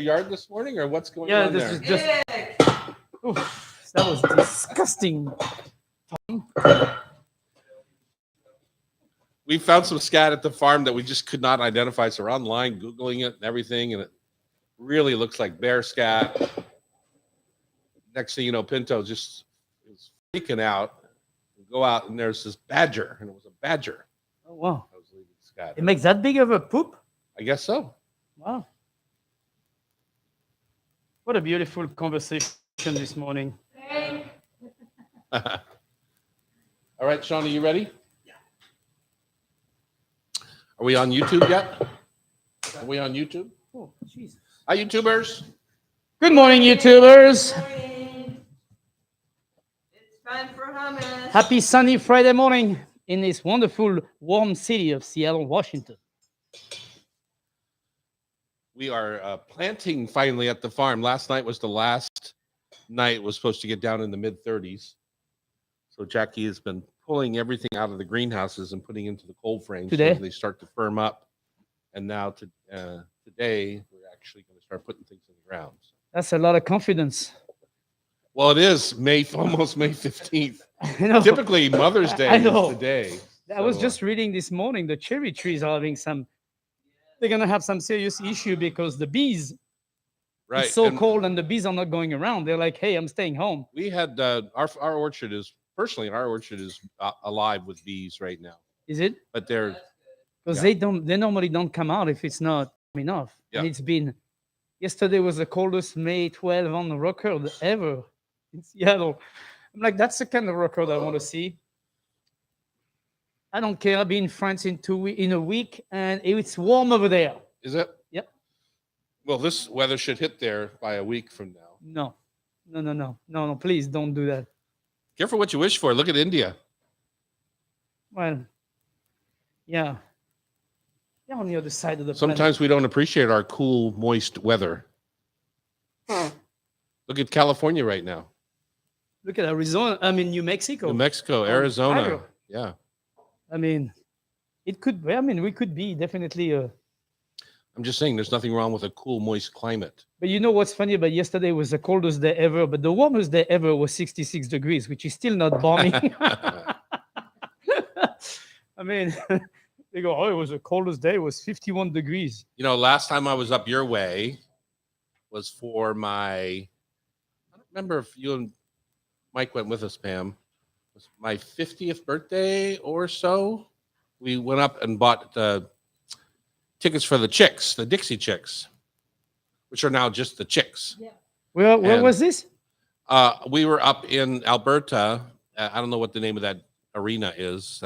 yard this morning, or what's going on there? Just oof, that was disgusting. We found some scat at the farm that we just could not identify. So we're online Googling it and everything, and it really looks like bear scat. Next thing you know, Pinto just is freaking out. We go out and there's this badger, and it was a badger. Oh wow! I was leaving scat. It makes that big of a poop? I guess so. Wow! What a beautiful conversation this morning. All right, Shauna, you ready? Yeah. Are we on YouTube yet? Are we on YouTube? Oh, Jesus. Hi, YouTubers. Good morning, YouTubers. Good morning. It's time for hummus. Happy sunny Friday morning in this wonderful, warm city of Seattle, Washington. We are planting finally at the farm. Last night was the last night. It was supposed to get down in the mid-30s. So Jackie has been pulling everything out of the greenhouses and putting into the cold frames Today? so they start to firm up. And now today, we're actually going to start putting things in the ground. That's a lot of confidence. Well, it is almost May 15th. I know. Typically, Mother's Day I know. is the day. I was just reading this morning, the cherry trees are having they're going to have some serious issue because the bees, right. it's so and cold and the bees are not going around. They're like, hey, I'm staying home. we had our orchard is alive with bees right now. Is it? But they're Because Yeah. they normally don't come out if it's not enough. Yeah. And it's been, yesterday was the coldest May 12 on the record ever in Seattle. I'm like, that's the kind of record I want to see. I don't care. I'll be in France in a week, and it's warm over there. Is it? Yep. Well, this weather should hit there by a week from now. No, please don't do that. Careful what you wish for. Look at India. Well, yeah. They're on the other side of the Sometimes we don't appreciate our cool, moist weather. Look at California right now. planet. Look at Arizona. I mean, New Mexico. New Mexico, Arizona. Ohio. Yeah. I mean, it could. I mean, we could be definitely. I'm just saying there's nothing wrong with a cool, moist climate. But you know what's funny about yesterday was the coldest day ever, but the warmest day ever was 66 degrees, which is still not balmy. I mean, they go, oh, it was the coldest day. It was 51 degrees. You know, last time I was up your way was for I don't remember if you and Mike went with us, Pam. It was my 50th birthday or so. We went up and bought tickets for the Chicks, the Dixie Chicks, which are now just the Chicks. Yeah. Where was this? We were up in Alberta. I don't know what the name of that arena is.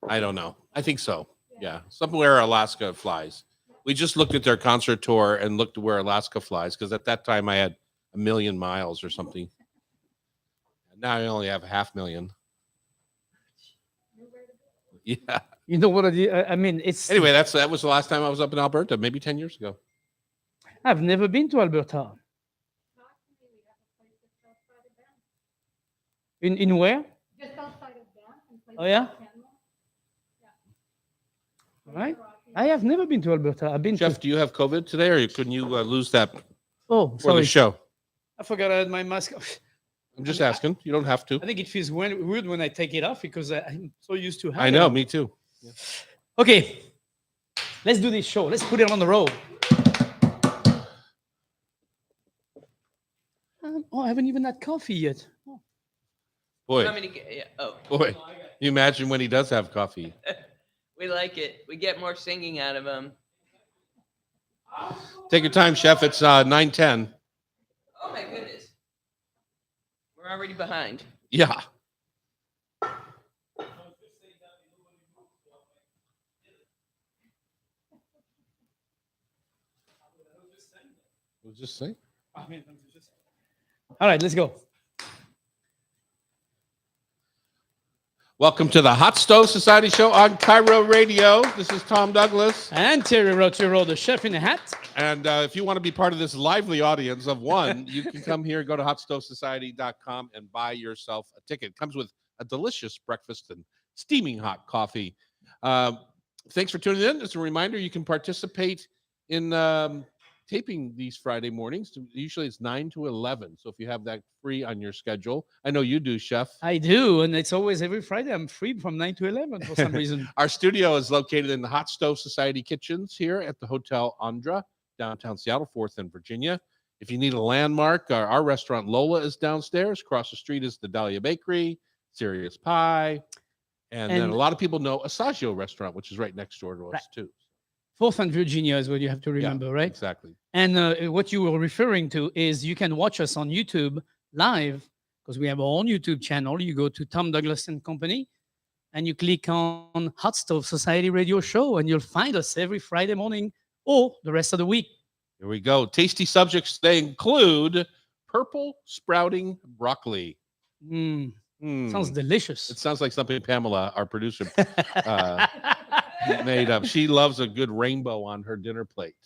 I don't know. I think so. Yeah. Somewhere Alaska flies. We just looked at their concert tour and looked at where Alaska flies because at that time I had 1 million miles or something. Now I only have 500,000. Yeah. You know what? I mean, it's. Anyway, that was the last time I was up in Alberta, maybe 10 years ago. I've never been to Alberta. In where? Just outside of Banff. Oh, yeah? All right. I have never been to Alberta. I've been Jeff, do you have COVID today, or couldn't you lose that Oh, for the sorry. show? I forgot I had my mask. I'm just asking. You don't have to. I think it feels weird when I take it off because I'm so used to having I know, it. me too. Okay, let's do this show. Let's put it on the road. I haven't even had coffee yet. Oh. Boy, Want me to get, yeah. Oh, boy, you imagine when he does have coffee. we like it. We get more singing out of him. Take your time, Chef. It's 9:10. Oh my goodness. We're already behind. Yeah. We'll just say. All right, let's go. Welcome to the Hot Stove Society Show on Cairo Radio. This is Tom Douglas. And Terry Rotero, the chef in a hat. And if you want to be part of this lively audience of one, you can come here, go to hotstovesociety.com and buy yourself a ticket. It comes with a delicious breakfast and steaming hot coffee. Thanks for tuning in. As a reminder, you can participate in taping these Friday mornings. Usually it's 9 to 11. So if you have that free on your schedule, I know you do, Chef. I do, and it's always every Friday. I'm free from 9 to 11 for some reason. Our studio is located in the Hot Stove Society kitchens here at the Hotel Andra, downtown Seattle, 4th and Virginia. If you need a landmark, our restaurant Lola is downstairs. Across the street is the Dahlia Bakery, Serious Pie. And then a lot of people know Asagio Restaurant, which is right next door to us, too. 4th and Virginia is what you have to remember, right? Exactly. And what you were referring to is you can watch us on YouTube live because we have our own YouTube channel. You go to Tom Douglas and Company and you click on Hot Stove Society Radio Show and you'll find us every Friday morning or the rest of the week. Here we go. Tasty subjects, they include purple sprouting broccoli. Sounds delicious. It sounds like something Pamela, our producer, made up. She loves a good rainbow on her dinner plate.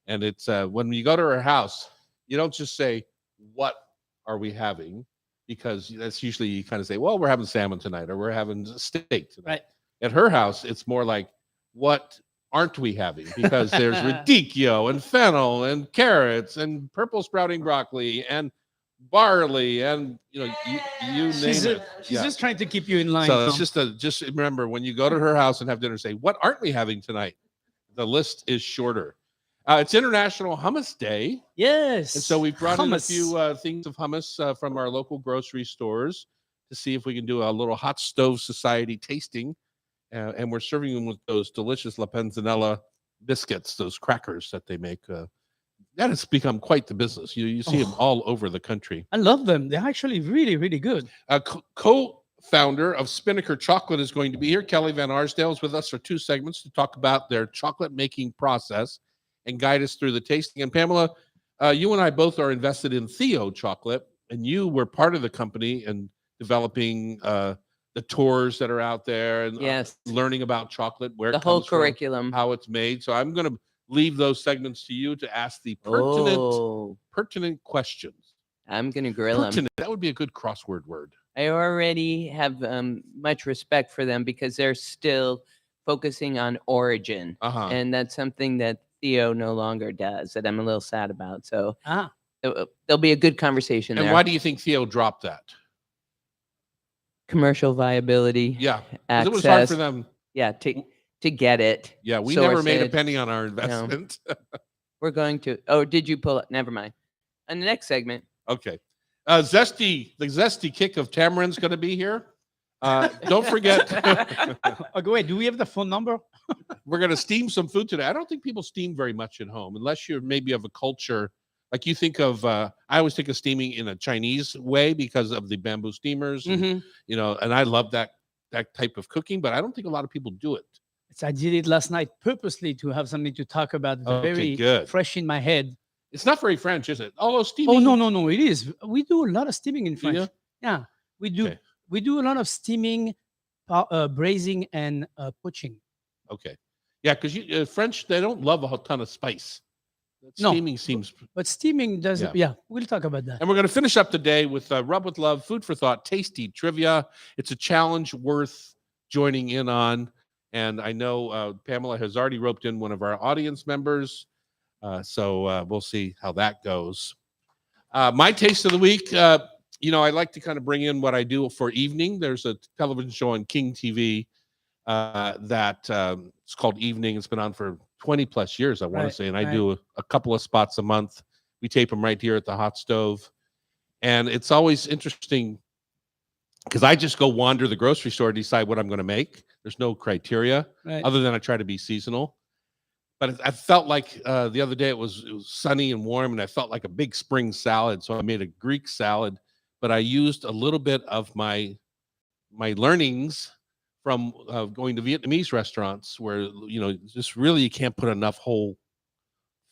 And it's when you go to her house, you don't just say, what are we having? Because that's usually you kind of say, well, we're having salmon tonight or we're having steak tonight. Right. At her house, it's more like, what aren't we having? Because there's radicchio and fennel and carrots and purple sprouting broccoli and barley and you name it. She's just trying to keep you in line. So it's just remember when you go to her house and have dinner, say, what aren't we having tonight? The list is shorter. It's International Hummus Day. Yes. And so we brought in a hummus. few things of hummus from our local grocery stores to see if we can do a little Hot Stove Society tasting. And we're serving them with those delicious La Panzanella biscuits, those crackers that they make. That has become quite the business. You see them all over the country. I love them. They're actually really, really good. Co-founder of Spinnaker Chocolate is going to be here. Kelly Van Arsdale is with us for 2 segments to talk about their chocolate making process and guide us through the tasting. And Pamela, you and I both are invested in Theo Chocolate, and you were part of the company and developing the tours that are out there and learning about chocolate, where the it whole comes from, curriculum, how it's made. So I'm going to leave those segments to you to ask the pertinent questions. I'm going to grill them. That would be a good crossword word. I already have much respect for them because they're still focusing on origin. And that's something that Theo no longer does that I'm a little sad about. So there'll be a good conversation and there. Why do you think Theo dropped that? Commercial viability. Yeah. Access. It was hard for them. Yeah. To get it. Yeah. We never made a penny on our investment. No. We're going to. Oh, did you pull it? Never mind. On the next segment. Okay. The zesty kick of tamarind's going to be here. Don't forget. Go ahead. Do we have the phone number? We're going to steam some food today. I don't think people steam very much at home unless you're maybe of a culture like you think of. I always think of steaming in a Chinese way because of the bamboo steamers, and, and I love that type of cooking, but I don't think a lot of people do it. I did it last night purposely to have something to talk about. Very good. Fresh in my head. It's not very French, is it? Although steaming. Oh no, it is. We do a lot of steaming in French. Yeah, we do. Okay. We do a lot of steaming, braising, and poaching. Okay, yeah, because French, they don't love a ton of spice. Steaming seems. But steaming doesn't. Yeah, we'll talk about that. And we're going to finish up today with Rub with Love, Food for Thought, Tasty Trivia. It's a challenge worth joining in on. And I know Pamela has already roped in one of our audience members. So we'll see how that goes. My taste of the week, I like to kind of bring in what I do for evening. There's a television show on King TV that it's called Evening. It's been on for 20 plus years, I want to say. And I do a couple of spots a month. We tape them right here at the Hot Stove. And it's always interesting because I just go wander the grocery store to decide what I'm going to make. There's no criteria other than I try to be seasonal. But I felt like the other day it was sunny and warm, and I felt like a big spring salad. So I made a Greek salad, but I used a little bit of my learnings from going to Vietnamese restaurants where, just really you can't put enough whole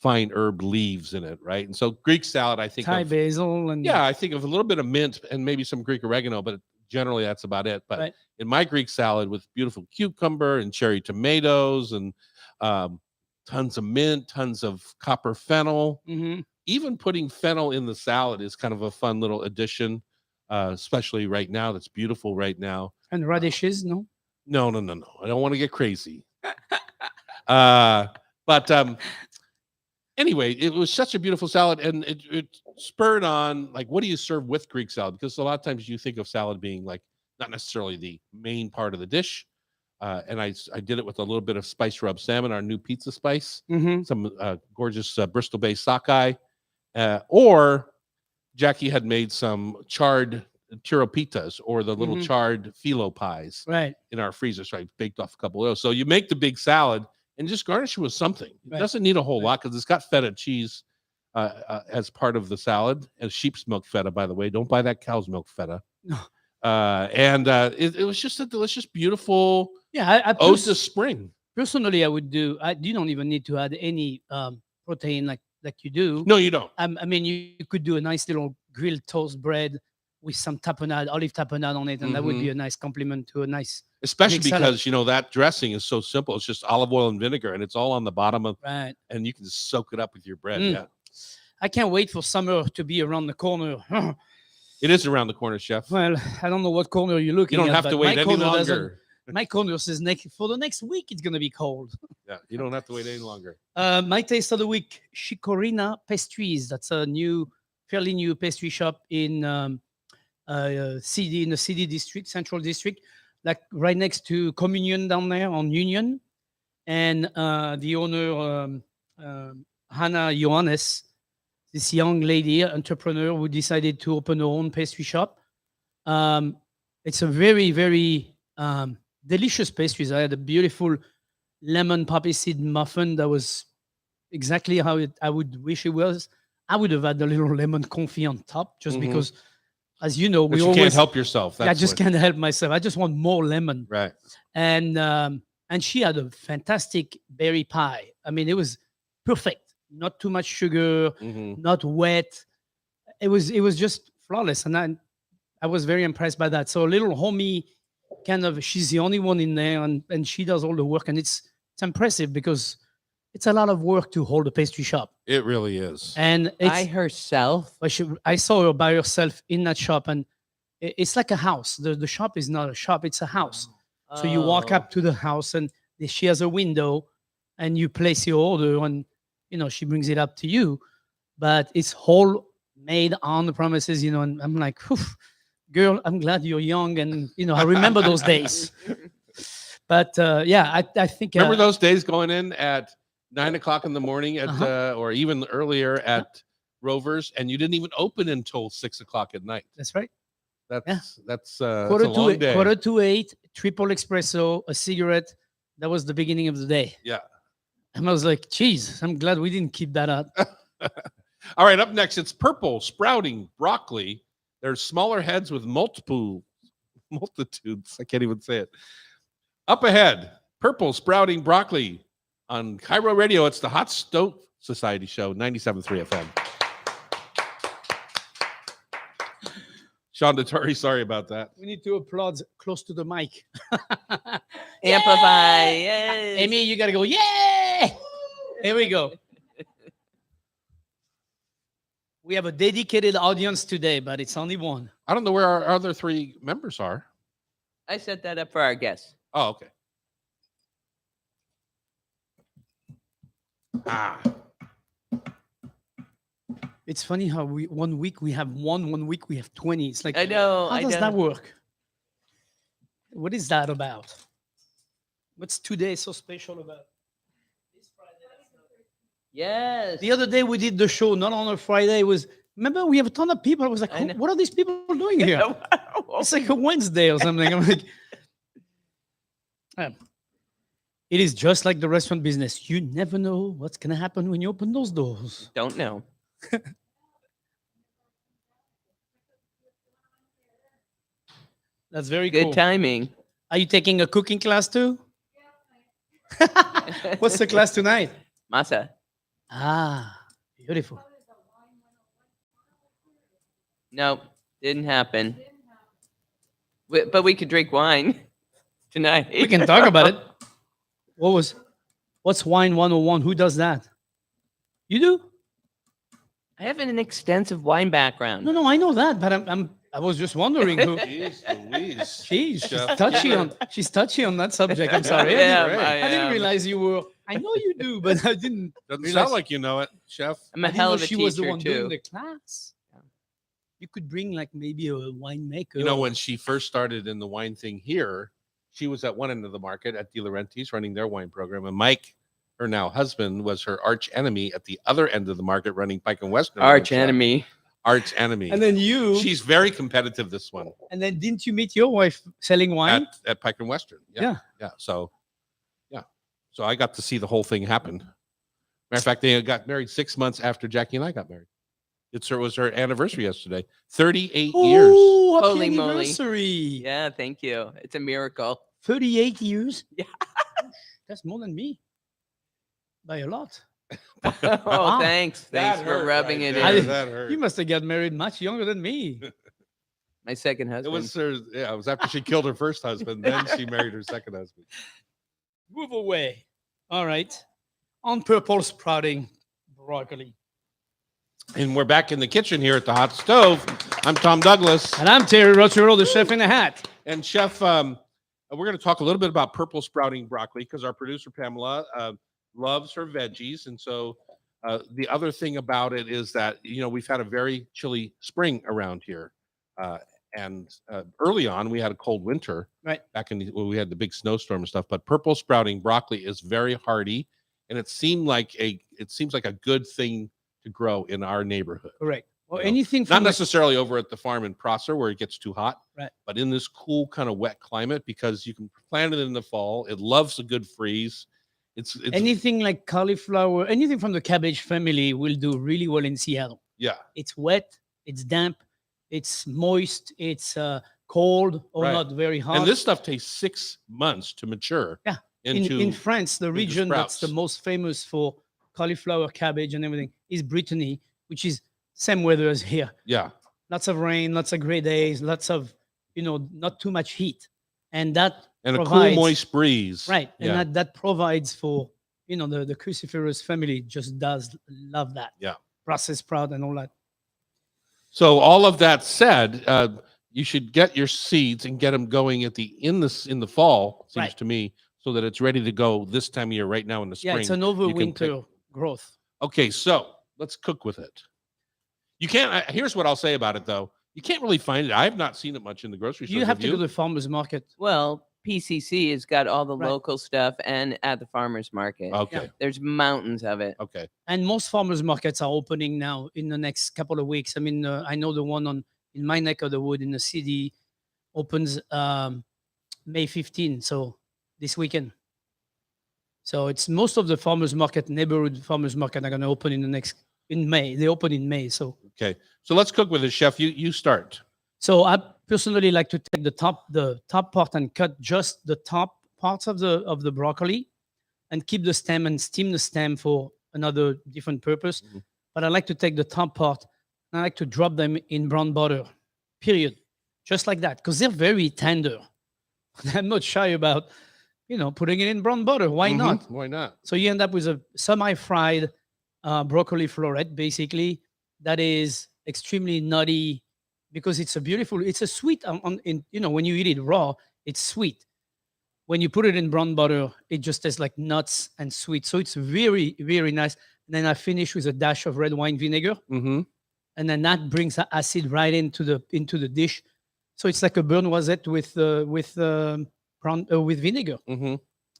fine herb leaves in it, right? And so Greek salad, I think Thai basil and I think of a little bit of mint and maybe some Greek oregano, but generally that's about it. But in my Greek salad with beautiful cucumber and cherry tomatoes and tons of mint, tons of copper fennel. Even putting fennel in the salad is kind of a fun little addition, especially right now. That's beautiful right now. And radishes, no? No. I don't want to get crazy. But anyway, it was such a beautiful salad, and it spurred on like, what do you serve with Greek salad? Because a lot of times you think of salad being like not necessarily the main part of the dish. And I did it with a little bit of spice rub salmon, our new pizza spice, some gorgeous Bristol-based sockeye, or Jackie had made some charred tiropitas or the little charred phyllo pies in our freezer. So I baked off a couple of those. So you make the big salad and just garnish it with something. It doesn't need a whole lot because it's got feta cheese as part of the salad, and sheep's milk feta, by the way. Don't buy that cow's milk feta. No. It was just a delicious, beautiful ode to spring. Personally, I would do. You don't even need to add any protein like you do. No, you don't. I mean, you could do a nice little grilled toast bread with some tapenade, olive tapenade on it, and that would be a nice complement to a nice. Especially because that dressing is so simple. It's just olive oil and vinegar, and it's all on the bottom of. Right. And you can just soak it up with your bread. Yeah. I can't wait for summer to be around the corner. It is around the corner, Chef. Well, I don't know what corner you're looking at. You don't have to wait any longer. My corner says for the next week, it's going to be cold. Yeah, you don't have to wait any longer. My taste of the week, Chicorina Pastries. That's a fairly new pastry shop in in the CD district, Central District, like right next to Communion down there on Union. And the owner, Hannah Johannes, this young lady, entrepreneur who decided to open her own pastry shop. It's a very, very delicious pastries. I had a beautiful lemon poppy seed muffin that was exactly how I would wish it was. I would have had a little lemon confit on top just because, as you know, we always can't help yourself. I just can't help myself. I just want more lemon. Right. And she had a fantastic berry pie. I mean, it was perfect. Not too much sugar, not wet. It was just flawless, and I was very impressed by that. So a little homey kind of. She's the only one in there, and she does all the work, and it's impressive because it's a lot of work to hold a pastry shop. It really is. And by herself. I saw her by herself in that shop, and it's like a house. The shop is not a shop; it's a house. So you walk up to the house, and she has a window, and you place your order, and she brings it up to you, but it's all made on the premises, and I'm like, girl, I'm glad you're young. And, I remember those days, but I think. Remember those days going in at 9 o'clock in the morning or even earlier at Rover's, and you didn't even open until 6 o'clock at night. That's right. That's quarter to 8, triple espresso, a cigarette. That was the beginning of the day. Yeah. And I was like, geez, I'm glad we didn't keep that up. All right, up next, it's purple sprouting broccoli. There's smaller heads with multitudes. I can't even say it. Up ahead, purple sprouting broccoli on Cairo Radio. It's the Hot Stove Society Show, 97.3 FM. Sean Dettori, sorry about that. We need to applaud close to the mic. Amplify. Yes. Amy, you got to go, yeah! Here we go. We have a dedicated audience today, but it's only one. I don't know where our other 3 members are. I set that up for our guests. Oh, okay. It's funny how 1 week we have 1 week we have 20. It's like, I know. How does that work? What is that about? What's today so special about? Yes. The other day we did the show not on a Friday. Remember, we have a ton of people. I was like, what are these people doing here? It's like a Wednesday or something. I'm like, it is just like the restaurant business. You never know what's going to happen when you open those doors. Don't know. That's very good cool. Timing. Are you taking a cooking class too? What's the class tonight? Masa. Beautiful. No, didn't happen. But we could drink wine tonight. We can talk about it. What's Wine 101? Who does that? You do? I have an extensive wine background. No, I know that, but I was just wondering who. Jeez Louise. She's touchy on that subject. I'm sorry. I didn't realize you were I know you do, but I didn't. Doesn't realize- sound like you know it, chef. I'm a I didn't hell know of a she was the teacher one doing too. the class. You could bring like maybe a winemaker. You know, when she first started in the wine thing here, she was at one end of the market at De Laurentiis running their wine program, and Mike, her now husband, was her arch enemy at the other end of the market running Pike and Western. Arch enemy. Arch enemy. and then you, She's very competitive. This one and then didn't you meet your wife selling wine? at Pike and Western. Yeah. So I got to see the whole thing happen. Matter of fact, they got married 6 months after Jackie and I got married. It was her anniversary yesterday. 38 years. Oh, happy Holy moly. anniversary. Yeah, thank you. It's a miracle. 38 years? Yeah. That's more than me. By a lot. Oh, Wow. thanks. Thanks for rubbing it there. in. That hurt. You must have got married much younger than me. My second It husband. was her. Yeah, it was after she killed her first husband. Then she married her second husband. Move away. All right. On purple sprouting broccoli. And we're back in the kitchen here at the hot stove. I'm Tom Douglas. And I'm Terry Rotero, the chef in a hat. And Chef, we're going to talk a little bit about purple sprouting broccoli because our producer, Pamela, loves her veggies. And so the other thing about it is that, you know, we've had a very chilly spring around here. And early on, we had a cold winter. Right. Back in when we had the big snowstorm and stuff. But purple sprouting broccoli is very hardy. And it seems like a good thing to grow in our neighborhood. Correct. Well, You know, anything Not from the- necessarily over at the farm in Prosser where it gets too hot, Right. but in this cool kind of wet climate because you can plant it in the fall. It loves a good freeze. It's anything like cauliflower, anything from the cabbage family will do really well in Seattle. yeah. It's wet, it's damp, it's moist, it's cold or Right. not very hot. And this stuff takes 6 months to mature. Yeah. Into in France, the into region that's the sprouts. most famous for cauliflower, cabbage, and everything is Brittany, which is same weather as here. yeah. Lots of rain, lots of gray days, lots of, not too much heat. And that And a cool provides- moist breeze. right. And Yeah. that provides for, the cruciferous family just does love that. Yeah. Brussels sprout and all that. So all of that said, you should get your seeds and get them going in the fall, seems Right. to me, so that it's ready to go this time of year right now in the spring. Yeah, it's an you can overwinter growth. Okay, so let's cook with it. You can't. Here's what I'll say about it, though. You can't really find it. I have not seen it much in the grocery store. You have to go to the farmer's market. Well, PCC has got all the Right. local stuff and at the farmer's market. Okay. There's mountains of it. Okay. And most farmers markets are opening now in the next couple of weeks. I mean, I know the one in my neck of the wood in the city opens May 15, so this weekend. So it's most of the farmers market, neighborhood farmers market are going to open in May. They open in May. So So let's cook with it, Chef. You start. I personally like to take the top part and cut just the top parts of the broccoli and keep the stem and steam the stem for another different purpose. Mhm. But I like to take the top part and I like to drop them in brown butter, period. Just like that, because they're very tender. I'm not shy about, putting it in brown butter. Why Mhm. not? Why not? So you end up with a semi-fried broccoli floret, basically, that is extremely nutty because it's a sweet. When you eat it raw, it's sweet. When you put it in brown butter, it just tastes like nuts and sweet. So it's very, very nice. And then I finish with a dash of red wine vinegar, Mm-hmm. and then that brings the acid right into the dish. So it's like a beurre noisette with vinegar. Mm-hmm.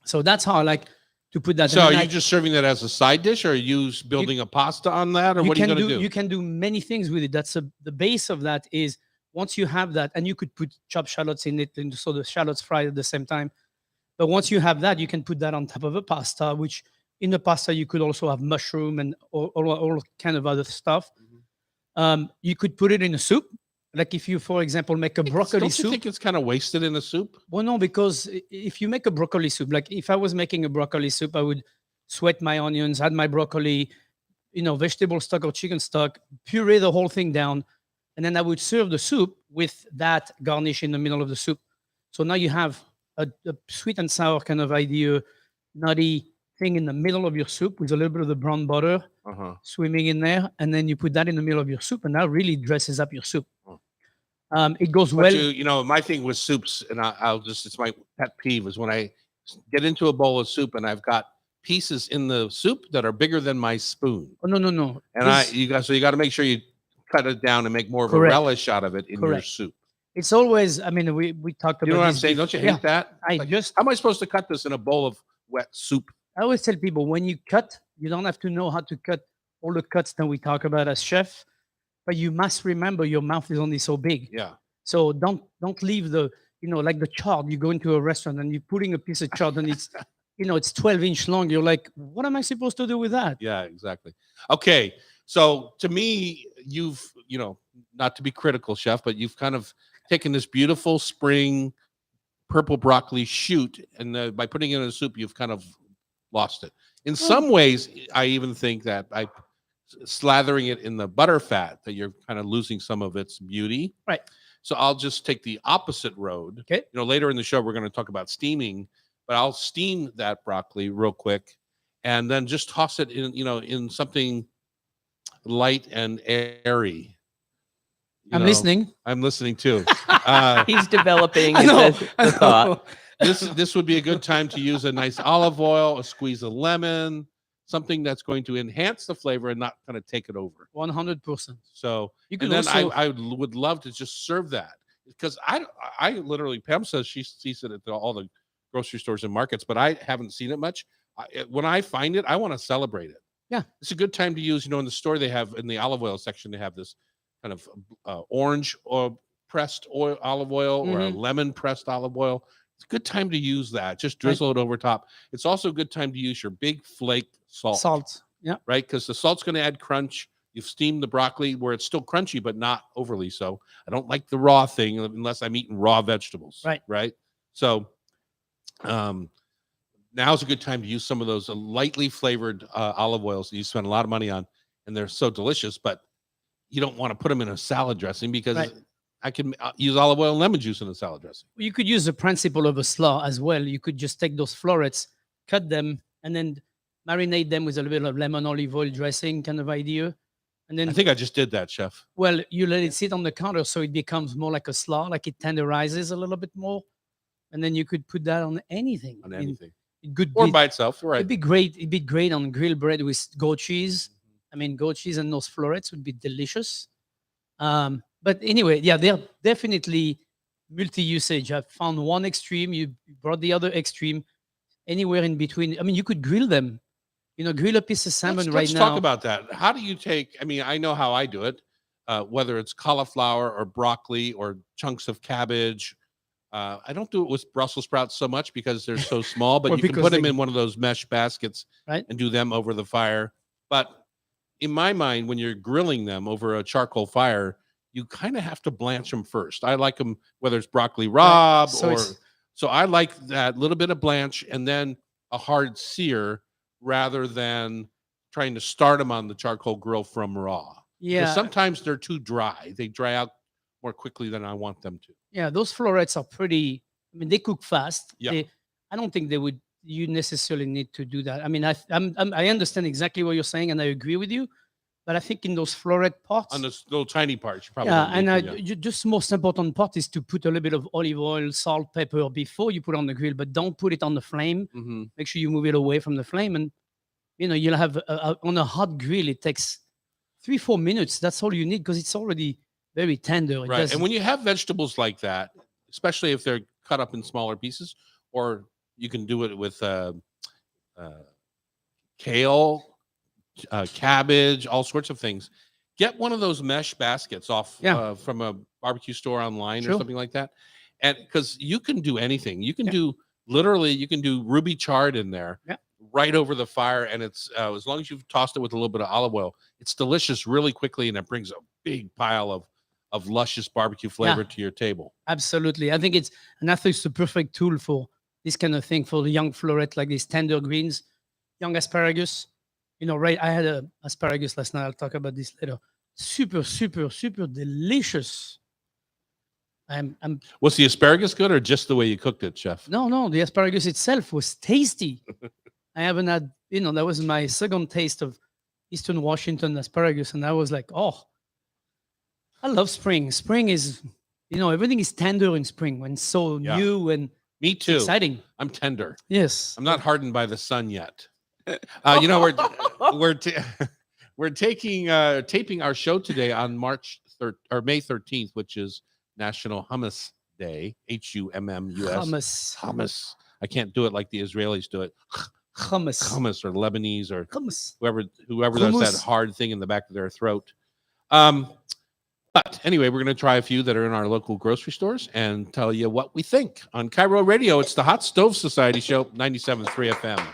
So that's how I like to put that. So And are then you just serving that as a side dish, or are you building a pasta on that, or what are you going to do? You can do many things with it. That's the base of that is once you have that, and you could put chopped shallots in it, and so the shallots fried at the same time. But once you have that, you can put that on top of a pasta. Which in the pasta you could also have mushroom and all kind of other stuff. You could put it in a soup, like if you, for example, make a broccoli Don't you soup. think it's kind of wasted in a soup? Well, no, because if you make a broccoli soup, like if I was making a broccoli soup, I would sweat my onions, add my broccoli, vegetable stock or chicken stock, puree the whole thing down, and then I would serve the soup with that garnish in the middle of the soup. So now you have a sweet and sour kind of idea, nutty thing in the middle of your soup with a little bit of the brown butter Uh-huh. swimming in there, and then you put that in the middle of your soup, and that really dresses up your soup. Oh. It goes But well. my thing with soups, and it's my pet peeve is when I get into a bowl of soup and I've got pieces in the soup that are bigger than my spoon. Oh, no. And you got to make sure you cut it down and make more of Correct. a relish out of it in your Correct. soup. It's always, I mean, we talked about You know what I'm this saying? before. Don't you hate that? I Like, just, how am I supposed to cut this in a bowl of wet soup? I always tell people when you cut, you don't have to know how to cut all the cuts that we talk about as chef, but you must remember your mouth is only so big. Yeah. So don't leave the, like the chard. You go into a restaurant and you're putting a piece of chard and it's, it's 12-inch long. You're like, what am I supposed to do with that? Yeah, exactly. Okay. So to me, you've, not to be critical, chef, but you've kind of taken this beautiful spring purple broccoli shoot, and by putting it in a soup, you've kind of lost it. In some ways, I even think that by slathering it in the butter fat, that you're kind of losing some of its beauty. Right. So I'll just take the opposite road. Okay. Later in the show, we're going to talk about steaming, but I'll steam that broccoli real quick and then just toss it in, in something light and airy. I'm listening. I'm listening too. He's developing I know, the thought. This would be a good time to use a nice olive oil, a squeeze of lemon, something that's going to enhance the flavor and not kind of take it over. 100%. So You and can then also, I would love to just serve that, because I literally, Pam says she sees it at all the grocery stores and markets, but I haven't seen it much. When I find it, I want to celebrate it. Yeah. It's a good time to use. In the store, they have, in the olive oil section, they have this kind of orange or pressed olive oil or a lemon pressed olive oil. It's a good time to use that. Just drizzle it over top. It's also a good time to use your big flake salt. Yeah. Right? Because the salt's going to add crunch. You've steamed the broccoli where it's still crunchy, but not overly so. I don't like the raw thing unless I'm eating raw vegetables. Right. Right. So now's a good time to use some of those lightly flavored olive oils that you spend a lot of money on, and they're so delicious, but you don't want to put them in a salad dressing, because I can use olive oil and lemon juice in a salad dressing. You could use the principle of a slaw as well. You could just take those florets, cut them, and then marinate them with a little bit of lemon olive oil dressing kind of idea. And then I think I just did that, chef. Well, you let it sit on the counter so it becomes more like a slaw, like it tenderizes a little bit more. And then you could put that on anything. On anything. It could Or be, by itself, right? it'd be great. It'd be great on grilled bread with goat cheese. I mean, goat cheese and those florets would be delicious. But anyway, yeah, they're definitely multi-usage. I've found one extreme. You brought the other extreme. Anywhere in between. I mean, you could grill them. Grill a piece of salmon Let's now. talk about that. How do you take? I mean, I know how I do it. Whether it's cauliflower or broccoli or chunks of cabbage. I don't do it with Brussels sprouts so much because they're so small. But you can put them in one of those mesh baskets, right, and do them over the fire. But in my mind, when you're grilling them over a charcoal fire, you kind of have to blanch them first. I like them, whether it's broccoli rabe so I like that little bit of blanch and then a hard sear rather than trying to start them on the charcoal grill from raw. Yeah. Because sometimes they're too dry. They dry out more quickly than I want them to. Yeah, those florets are pretty, I mean, they cook fast. Yeah. I don't think you necessarily need to do that. I mean, I understand exactly what you're saying and I agree with you. But I think in those floret pots, on those little tiny parts, you probably just most important part is to put a little bit of olive oil, salt, pepper before you put it on the grill, but don't put it on the flame. Mm-hmm. Make sure you move it away from the flame, and you'll have on a hot grill. It takes 3-4 minutes. That's all you need because it's already very tender. Right, and when you have vegetables like that, especially if they're cut up in smaller pieces, or you can do it with kale. Cabbage, all sorts of things. Get one of those mesh baskets off from a barbecue store online or something like that, and because you can do anything, you can do ruby chard in there, right over the fire, and it's as long as you've tossed it with a little bit of olive oil, it's delicious really quickly, and it brings a big pile of luscious barbecue flavor to your table. Absolutely, I think it's the perfect tool for this kind of thing for the young floret, like these tender greens, young asparagus. Right, I had a asparagus last night. I'll talk about this later. Super, super, super delicious. Was the asparagus good or just the way you cooked it, chef? No, the asparagus itself was tasty. I haven't had, that was my second taste of Eastern Washington asparagus. And I was like, oh, I love spring. Spring is, everything is tender in spring when it's so new and me too. Exciting. I'm tender. Yes. I'm not hardened by the sun yet. You know, we're taping our show today on May 13th, which is National Hummus Day. Hummus. Hummus. I can't do it like the Israelis do it. Hummus or Lebanese or whoever does that hard thing in the back of their throat. But anyway, we're going to try a few that are in our local grocery stores and tell you what we think. On Cairo Radio, it's the Hot Stove Society Show, 97.3 FM.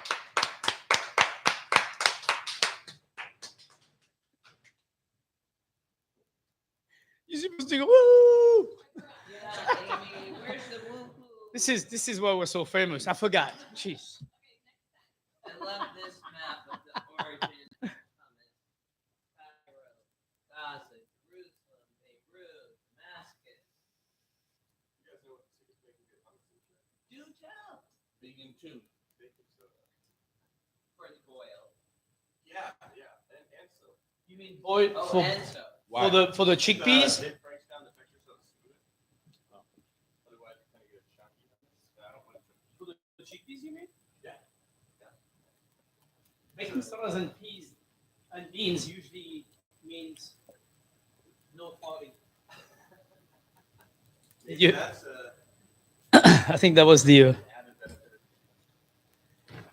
You're supposed to go, woo! Yeah, Amy, where's the woo-hoo? This is why we're so famous. I forgot. Jeez. I love this map of the origin of hummus. Cairo, Gaza, Jerusalem, Beirut, Damascus. Do tell. Vegan too. For the boil. Yeah, and so. You mean boil Oh, and so. for the chickpeas? It breaks down the texture so it's smooth. Otherwise, you kind of get chunky. I don't want it to. For the chickpeas, you mean? Yeah. Baking sodas and peas and beans usually means no farming. Maybe You- that's I think that was the added benefit.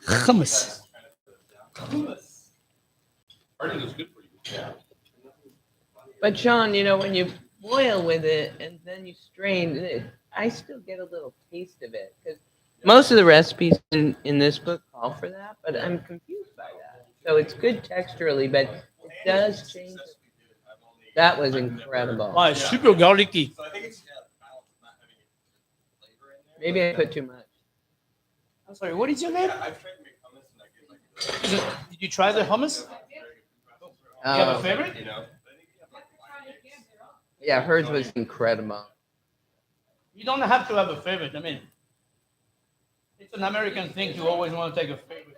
hummus. Hummus. Hardening is good for you. Yeah. But Sean, you know, when you boil with it and then you strain it, I still get a little taste of it because most of the recipes in this book call for that, but I'm confused by that. So it's good texturally, but it does change. That was incredible. Oh, it's super garlicky. So I think it's the balance of not having flavor in there. Maybe I put too much. I'm sorry, what is your name? Yeah, I've tried to make hummus and I get like Did you try the hummus? You have a Oh, favorite? you know. yeah, hers was incredible. You don't have to have a favorite. I mean, it's an American thing to always want to take a favorite.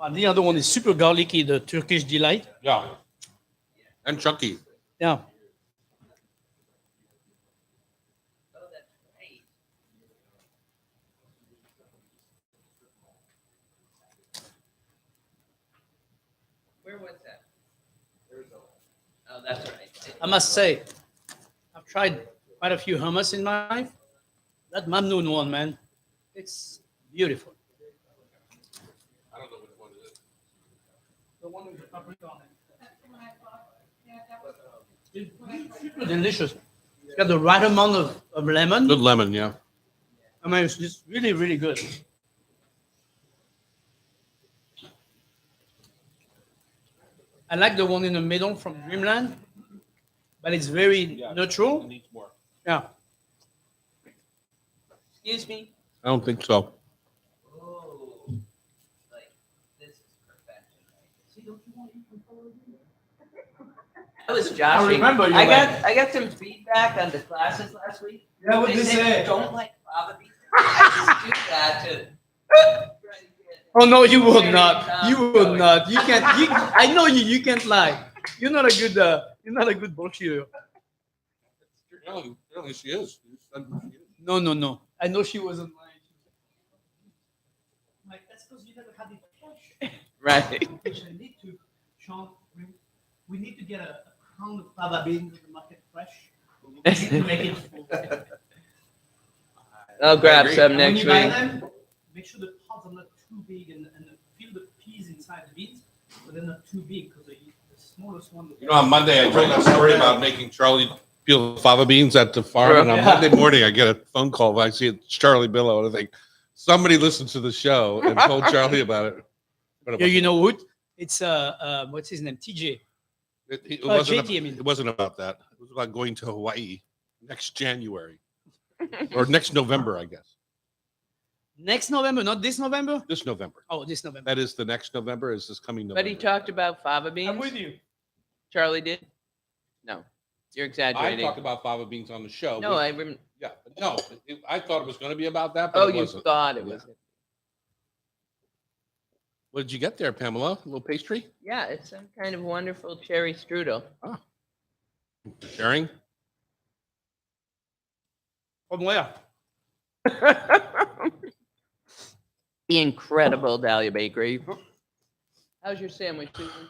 And the other one is super garlicky, the Turkish Delight. Yeah. And chunky. Yeah. Oh, that's great. Where was that? Oh, that's right. I must say, I've tried quite a few hummus in my life. That Mamnoon one, man, it's beautiful. I don't know which one it is. The one with the paprika on it. It's super delicious. It's got the right amount of lemon. Good lemon, yeah. I mean, it's just really, really good. I like the one in the middle from Dreamland, but it's very neutral. needs more. Yeah. Excuse me. I don't think so. Oh, like this is perfection. I was joshing. remember you I got some feedback on the classes last week. Yeah, what They they said say? you don't like lava beans. I just do that to try to get. Oh no, you would not. You would not. You can't. I know you. You can't lie. You're not a good. You're not a good bullshitter. Really, she is. No, no, no. I know she wasn't lying. Like that's because you never had it fresh. Right. Which I need to, Sean. We need to get a pound of fava beans in the market fresh. We need to make it full. I'll grab agree. some And when next you buy week. them, make sure the pods are not too big and feel the peas inside the beans, but they're not too big because the smallest one. You know, on Monday, I told that story about making Charlie peel fava beans at the farm. And on Yeah. Monday morning, I get a phone call. I see it's Charlie Billow. And I think somebody listened to the show and told Charlie about it. What Yeah, about you know what? It's what's his name? TJ. it wasn't JT, I mean. it wasn't about that. It was about going to Hawaii next January or next November, I guess. Next November, not this November. This November. Oh, this November. That is the next November. Is this coming November? But he talked about fava I'm beans. with you. Charlie did? No. You're I exaggerating. talked about fava beans on the show. No, I remember. Yeah, but no, I thought it was going to be about that, but Oh, it you wasn't. thought it Yeah. was. What did you get there, Pamela? A little pastry? Yeah, it's some kind of wonderful cherry strudel. Oh. Sharing? From where? The incredible Dahlia Bakery. How's your sandwich, Susan?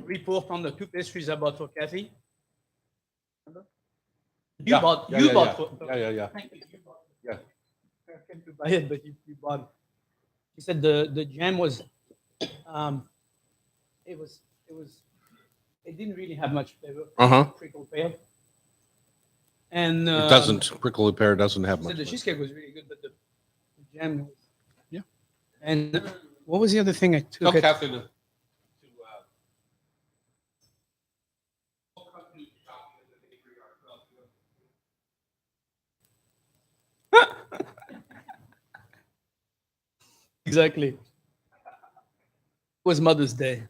Report on the two pastries I bought for Kathy. You Yeah, bought. yeah, You yeah, bought. yeah. Thank you. You bought. Yeah. I came to buy it, but you bought. She said the jam was, it was, it didn't really have much flavor. Prickle pear. And It doesn't. Prickly pear doesn't have So much. the cheesecake was really good, but the jam was. Yeah. And what was the other thing I took? Tell Kathy to Exactly. It was Mother's Day.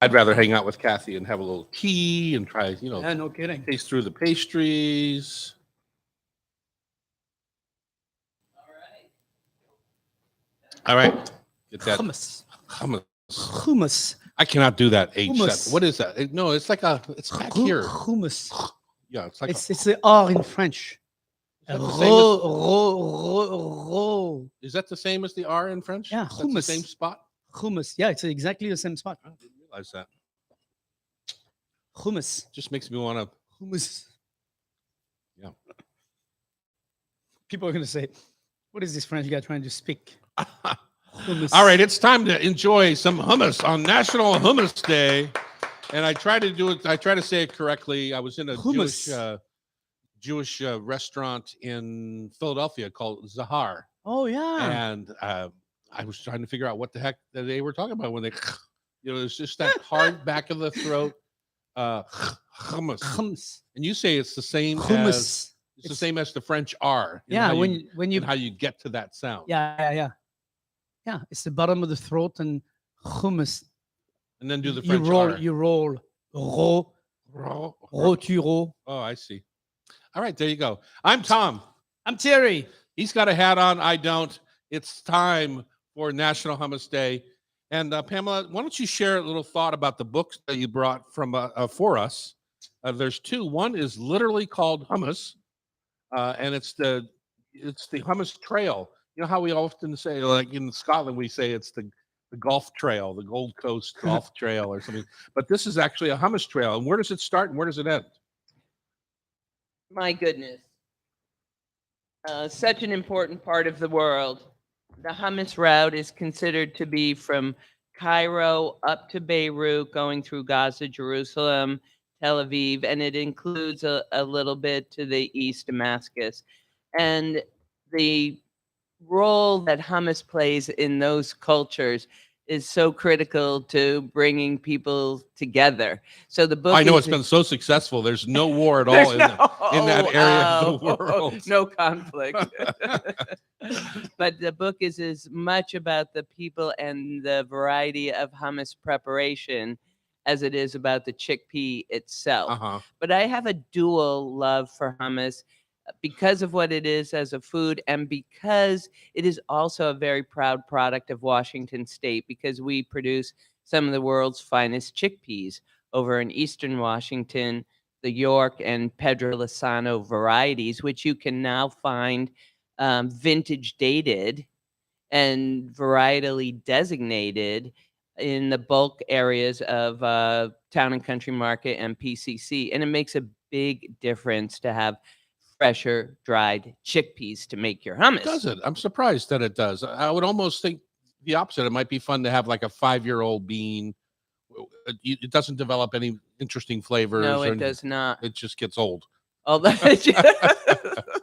I'd rather hang out with Kathy and have a little tea and try, Yeah, no kidding. taste through the pastries. All right. Get that Hummus. hummus. Hummus. I cannot do that H. Hummus. What is that? No, it's like it's back here. Hummus. Yeah, it's like It's the R in French. Is that the same Hummus. is that the same as the R in French? Yeah, That's the hummus. same spot. Yeah, it's exactly the same spot. I didn't realize that. Hummus. Just makes me want to. Hummus. Yeah. People are going to say, what is this French guy trying to speak? Hummus. All right, it's time to enjoy some hummus on National Hummus Day. And I try to do it. I try to say it correctly. I was in a Hummus. Jewish restaurant in Philadelphia called Zahar, Oh, yeah. and I was trying to figure out what the heck that they were talking about when they, it's just that hard back of the throat hummus. Hummus. And you say it's the same Hummus. as it's the same as the French R. in Yeah, how when and you how you get to that sound. yeah, it's the bottom of the throat and hummus. And then do the You French roll, R. you roll. Ro, tu roll. Oh, I see. All right, there you go. I'm Tom. I'm Thierry. He's got a hat on. I don't. It's time for National Hummus Day. And Pamela, why don't you share a little thought about the books that you brought from for us? There's two. One is literally called Hummus, and it's the Hummus Trail. You know how we often say, like in Scotland, we say it's the Gulf Trail, the Gold Coast Gulf Trail or something. But this is actually a hummus trail. And where does it start and where does it end? My goodness. Such an important part of the world. The hummus route is considered to be from Cairo up to Beirut, going through Gaza, Jerusalem, Tel Aviv, and it includes a little bit to the east, Damascus. And the role that hummus plays in those cultures is so critical to bringing people together. So the book I know it's been so successful. There's no war at all in that area of the world. No conflict. But the book is as much about the people and the variety of hummus preparation as it is about the chickpea itself. But I have a dual love for hummus because of what it is as a food and because it is also a very proud product of Washington State because we produce some of the world's finest chickpeas over in Eastern Washington, the York and Pedro Lozano varieties, which you can now find vintage dated and varietally designated in the bulk areas of Town and Country Market and PCC. And it makes a big difference to have fresher dried chickpeas to make your hummus. Does it? I'm surprised that it does. I would almost think the opposite. It might be fun to have like a 5-year-old bean. It doesn't develop any interesting flavors. No, it does not. It just gets old. Although,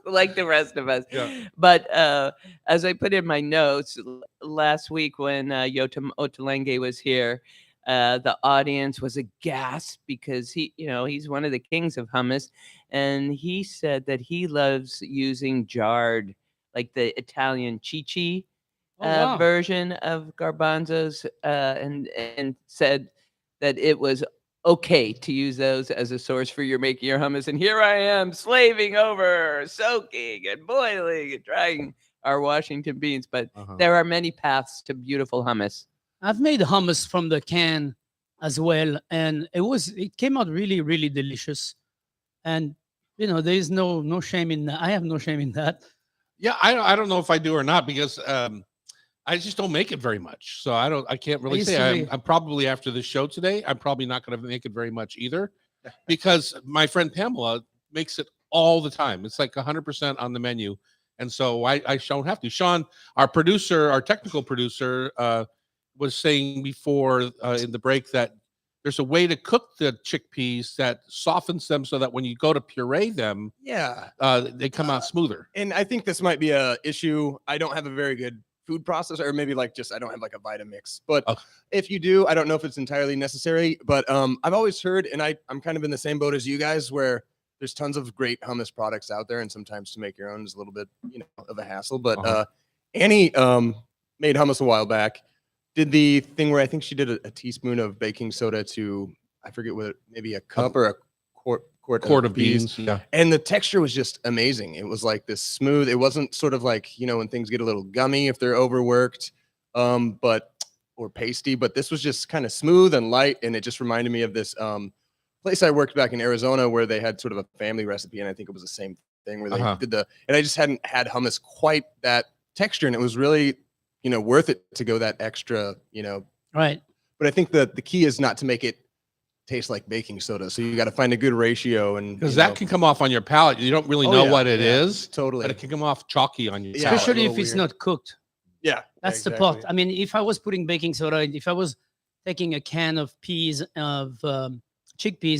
like the rest of us. Yeah. But as I put in my notes last week when Yotam Ottolenghi was here, the audience was aghast because he's one of the kings of hummus, and he said that he loves using jarred, like the Italian chichi version of garbanzos, and said that it was okay to use those as a source for your making your hummus. And here I am slaving over, soaking and boiling and drying our Washington beans. But there are many paths to beautiful hummus. I've made hummus from the can as well, and it came out really, really delicious. And there is no shame in that. I have no shame in that. Yeah, I don't know if I do or not because I just don't make it very much. So I can't really say. I'm probably after the show today, I'm probably not going to make it very much either because my friend Pamela makes it all the time. It's like 100% on the menu. And so I don't have to. Sean, our producer, our technical producer, was saying before in the break that there's a way to cook the chickpeas that softens them so that when you go to puree them, they come out smoother. And I think this might be a issue. I don't have a very good food processor, or maybe I don't have like a Vitamix. But if you do, I don't know if it's entirely necessary. But I've always heard, and I'm kind of in the same boat as you guys, where there's tons of great hummus products out there, and sometimes to make your own is a little bit, of a hassle. But Annie made hummus a while back. Did the thing where I think she did a teaspoon of baking soda to, I forget what, maybe a cup or a quart of beans. Yeah. And the texture was just amazing. It was like this smooth. It wasn't sort of like, when things get a little gummy if they're overworked, or pasty, but this was just kind of smooth and light. And it just reminded me of this place I worked back in Arizona where they had sort of a family recipe. And I think it was the same thing where they did and I just hadn't had hummus quite that texture. And it was really, worth it to go that extra, Right. But I think the key is not to make it taste like baking soda. So you got to find a good ratio, and because that can come off on your palate. You don't really know what it is. Totally. But it can come off chalky on your Especially if it's not cooked. Yeah. That's the part. I mean, if I was putting baking soda, if I was taking a can of chickpeas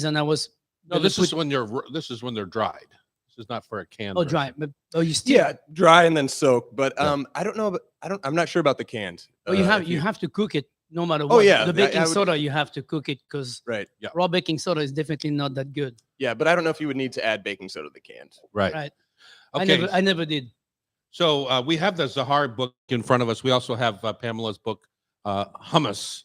and I was this is when they're dried. This is not for a can. Oh, dry. But you still dry and then soak. But I don't know. I'm not sure about the canned. you have to cook it no matter what. The baking soda you have to cook it because raw baking soda is definitely not that good. Yeah, but I don't know if you would need to add baking soda to the canned. Right. Okay. I never did. So we have the Zahar book in front of us. We also have Pamela's book, Hummus.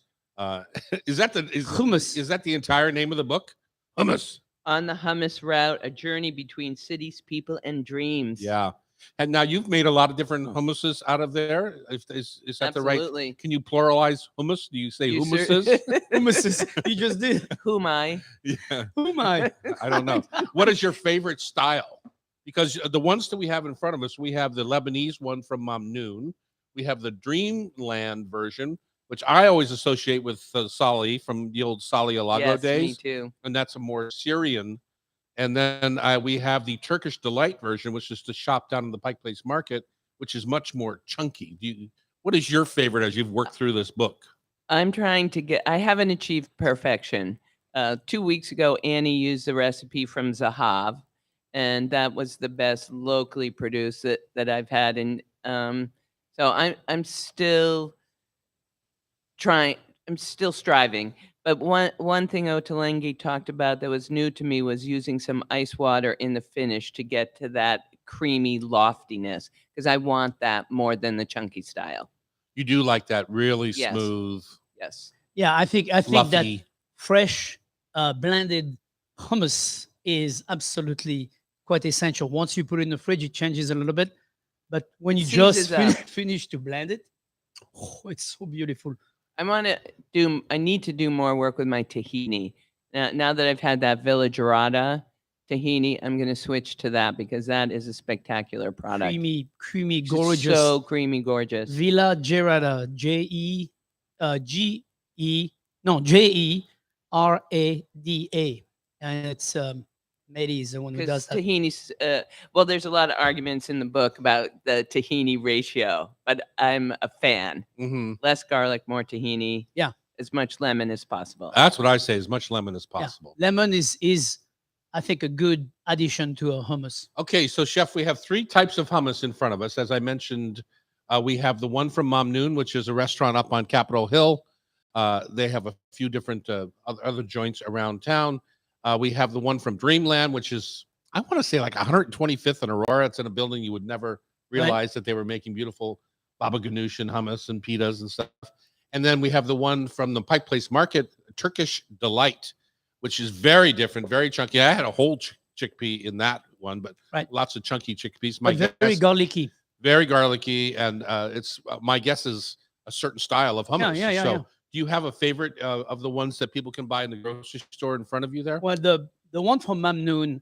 Is that Hummus? Is that the entire name of the book? Hummus. On the Hummus Route, a journey between cities, people, and dreams. Yeah. And now you've made a lot of different hummuses out of there. Is that the right? Absolutely. Can you pluralize hummus? Do you say hummuses? Hummuses. You just did. Humai. Yeah. Humai. I don't know. What is your favorite style? Because the ones that we have in front of us, we have the Lebanese one from Mamnoon. We have the Dreamland version, which I always associate with Sali from the old Sali Alago days. Me too. And that's a more Syrian. And then we have the Turkish Delight version, which is the shop down in the Pike Place Market, which is much more chunky. What is your favorite as you've worked through this book? I'm trying to I haven't achieved perfection. 2 weeks ago, Annie used the recipe from Zahav, and that was the best locally produced that I've had. And so I'm still trying. I'm still striving. But one thing Ottolenghi talked about that was new to me was using some ice water in the finish to get to that creamy loftiness, because I want that more than the chunky style. You do like that really smooth. Yes. Yeah, I think fluffy. that fresh blended hummus is absolutely quite essential. Once you put it in the fridge, it changes a little bit. But when you just finish to blend it, it's so beautiful. I need to do more work with my tahini. Now that I've had that Villa Gerada tahini, I'm going to switch to that because that is a spectacular product. Creamy, gorgeous. So creamy, gorgeous. Villa Gerada, Jerada. And it's Mehdi is the one who does that. Tahini's, well, there's a lot of arguments in the book about the tahini ratio, but I'm a fan. Mm-hmm. Less garlic, more tahini. Yeah. As much lemon as possible. That's what I say, as much lemon as possible. Yeah. Lemon is, I think, a good addition to a hummus. Okay, so Chef, we have 3 types of hummus in front of us. As I mentioned, we have the one from Mamnoon, which is a restaurant up on Capitol Hill. They have a few different other joints around town. We have the one from Dreamland, which is, I want to say, like 125th and Aurora. It's in a building you would never realize that they were making beautiful baba ganoush and hummus and pitas and stuff. And then we have the one from the Pike Place Market, Turkish Delight, which is very different, very chunky. I had a whole chickpea in that one, but lots of chunky chickpeas. My But very garlicky. Very garlicky, and it's my guess is a certain style of hummus. So, do you have a favorite of the ones that people can buy in the grocery store in front of you there? Well, the one from Mamnoon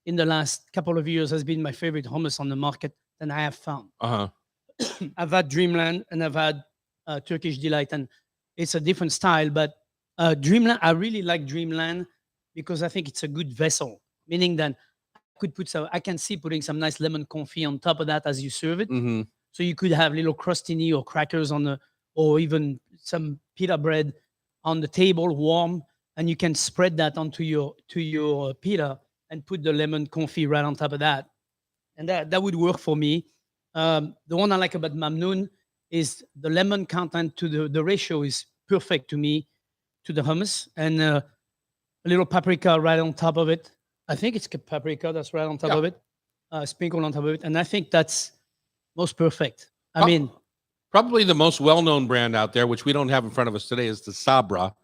in the last couple of years has been my favorite hummus on the market that I have found. I've had Dreamland and I've had Turkish Delight, and it's a different style. But Dreamland, I really like Dreamland because I think it's a good vessel, meaning that I can see putting some nice lemon confit on top of that as you serve it. So you could have little crostini or crackers or even some pita bread on the table, warm, and you can spread that onto your pita and put the lemon confit right on top of that, and that would work for me. The one I like about Mamnoon is the lemon content to the ratio is perfect to me to the hummus, and a little paprika right on top of it. I think it's paprika that's right on top of it, sprinkled on top of it, and I think that's most perfect. I mean, probably the most well-known brand out there, which we don't have in front of us today, is the Sabra,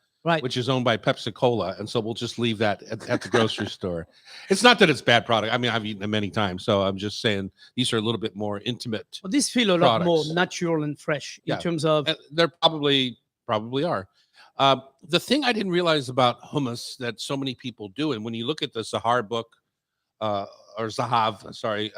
which is owned by Pepsi Cola, and so we'll just leave that at the grocery store. It's not that it's bad product. I mean, I've eaten them many times, so I'm just saying these are a little bit more intimate. Well, these feel a lot more natural and fresh in terms of. They're probably are. The thing I didn't realize about hummus that so many people do, and when you look at the Zahar book, or Zahav, sorry,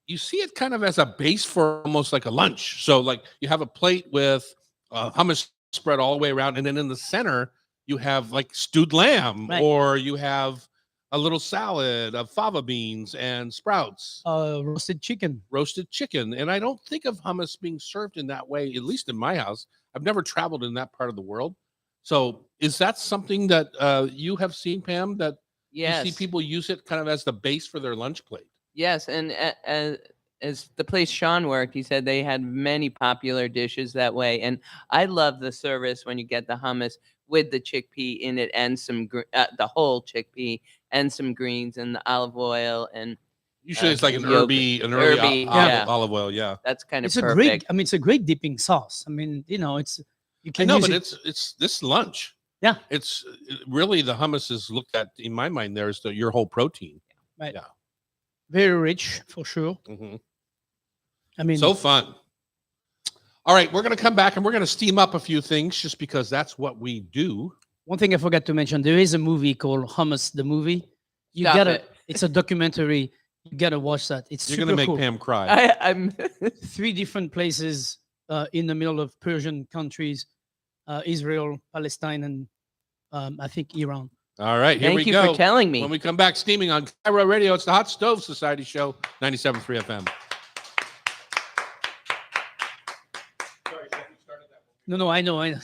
you see it kind of as a base for almost like a lunch. So like you have a plate with hummus spread all the way around, and then in the center you have like stewed lamb, or you have a little salad of fava beans and sprouts, roasted chicken. And I don't think of hummus being served in that way, at least in my house. I've never traveled in that part of the world. So is that something that you have seen, Pam, that you see people use it kind of as the base for their lunch plate? Yes, and as the place Sean worked, he said they had many popular dishes that way. And I love the service when you get the hummus with the chickpea in it and some the whole chickpea and some greens and the olive oil, and usually it's like an herby olive oil. Yeah, that's kind of perfect. It's a great dipping sauce. I mean, it's you can. I know, but it's this lunch. Yeah, it's really the hummus is looked at in my mind. There's your whole protein. Right. Yeah. Very rich for sure. I mean, so fun. All right, we're going to come back and we're going to steam up a few things just because that's what we do. One thing I forgot to mention, there is a movie called Hummus the Movie. It's a documentary. You got to watch that. You're going to make Pam cry. I'm 3 different places in the middle of Persian countries, Israel, Palestine, and I think Iran. All right, here we go. Thank you for telling me. When we come back, steaming on Cairo Radio, it's the Hot Stove Society Show, 97.3 FM. No, I know. I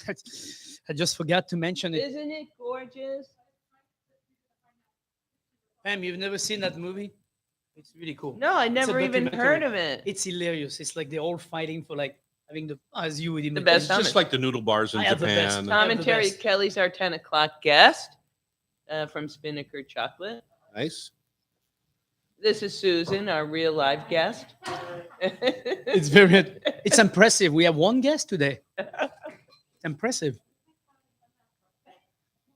just forgot to mention it. Isn't it gorgeous? Pam, you've never seen that movie? It's really cool. No, I never even heard of it. It's hilarious. It's like they're all fighting for like having as you would imagine. The best. It's just like the noodle bars in Japan. Tom and Terry Kelly's our 10 o'clock guest from Spinnaker Chocolate. Nice. This is Susan, our real live guest. It's impressive. We have one guest today. It's impressive.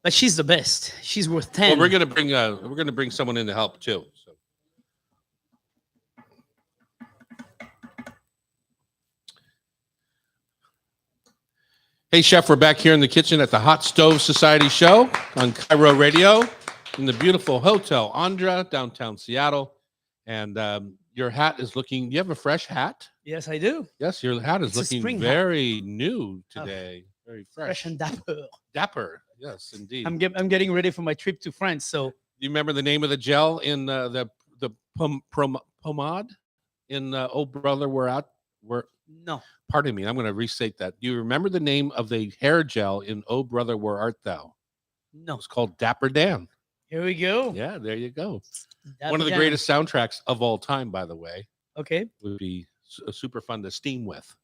But she's the best. She's worth 10. Well, we're gonna bring someone in to help too. So. Hey, Chef, we're back here in the kitchen at the Hot Stove Society Show on Cairo Radio in the beautiful Hotel Andra, downtown Seattle. And your hat is looking, you have a fresh hat? Yes, I do. Yes, your hat is looking very new today. Very fresh and dapper. Dapper, yes, indeed. I'm getting ready for my trip to France. So, do you remember the name of the gel in the pomade in Oh Brother No. Pardon me, I'm going to restate that. Do you remember the name of the hair gel in Oh Brother Where Art Thou? No. It's called Dapper Dan. Here we go. Yeah, there you go. Dapper One of the Dan. greatest soundtracks of all time, by the way. Okay. Would be super fun to steam with.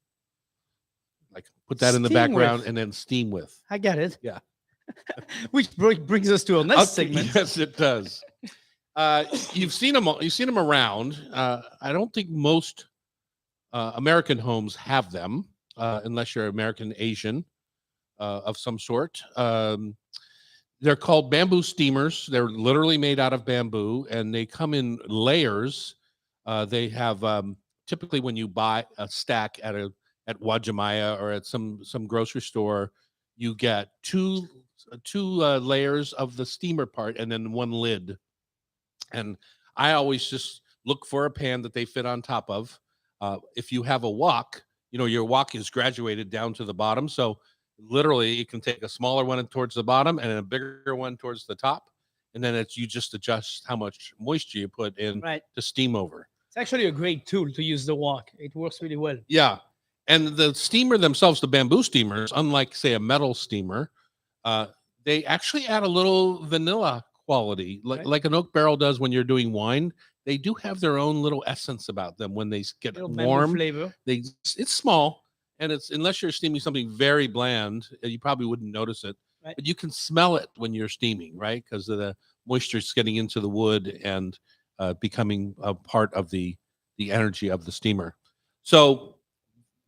Like put that in the background and then steam with. I get it. Yeah. Which brings us to our next segment. Yes, it does. You've seen them around. I don't think most American homes have them, unless you're American Asian of some sort. They're called bamboo steamers. They're literally made out of bamboo, and they come in layers. They have typically when you buy a stack at Wajimaya or at some grocery store, you get two layers of the steamer part and then one lid. And I always just look for a pan that they fit on top of. If you have a wok, your wok is graduated down to the bottom, so literally you can take a smaller one towards the bottom and a bigger one towards the top, and then you just adjust how much moisture you put in to steam over. It's actually a great tool to use the wok. It works really well. Yeah. And the steamer themselves, the bamboo steamers, unlike say a metal steamer, they actually add a little vanilla quality, like an oak barrel does when you're doing wine. They do have their own little essence about them when they get warm. Flavor. It's small. And it's, unless you're steaming something very bland, you probably wouldn't notice it. Right. But you can smell it when you're steaming, right? Because the moisture is getting into the wood and becoming a part of the energy of the steamer. So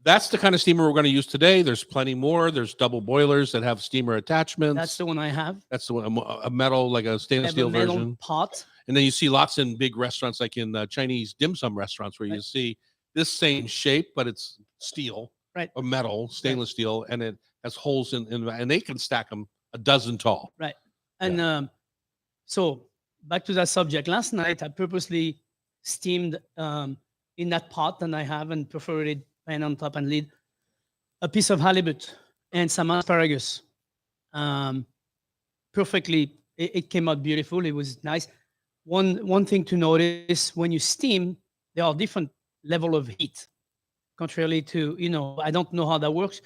that's the kind of steamer we're going to use today. There's plenty more. There's double boilers that have steamer attachments. That's the one I have. That's the one, a metal, like a stainless steel version. Pot. And then you see lots in big restaurants, like in Chinese dim sum restaurants, where you see this same shape, but it's steel. Right. Or metal, stainless steel, and it has holes in, and they can stack them a dozen tall. Right. And so back to that subject. Last night, I purposely steamed in that pot, and I have and perforated pan on top and lid a piece of halibut and some asparagus. Perfectly, it came out beautiful. It was nice. One thing to notice, when you steam, there are different level of heat. Contrarily to, I don't know how that works,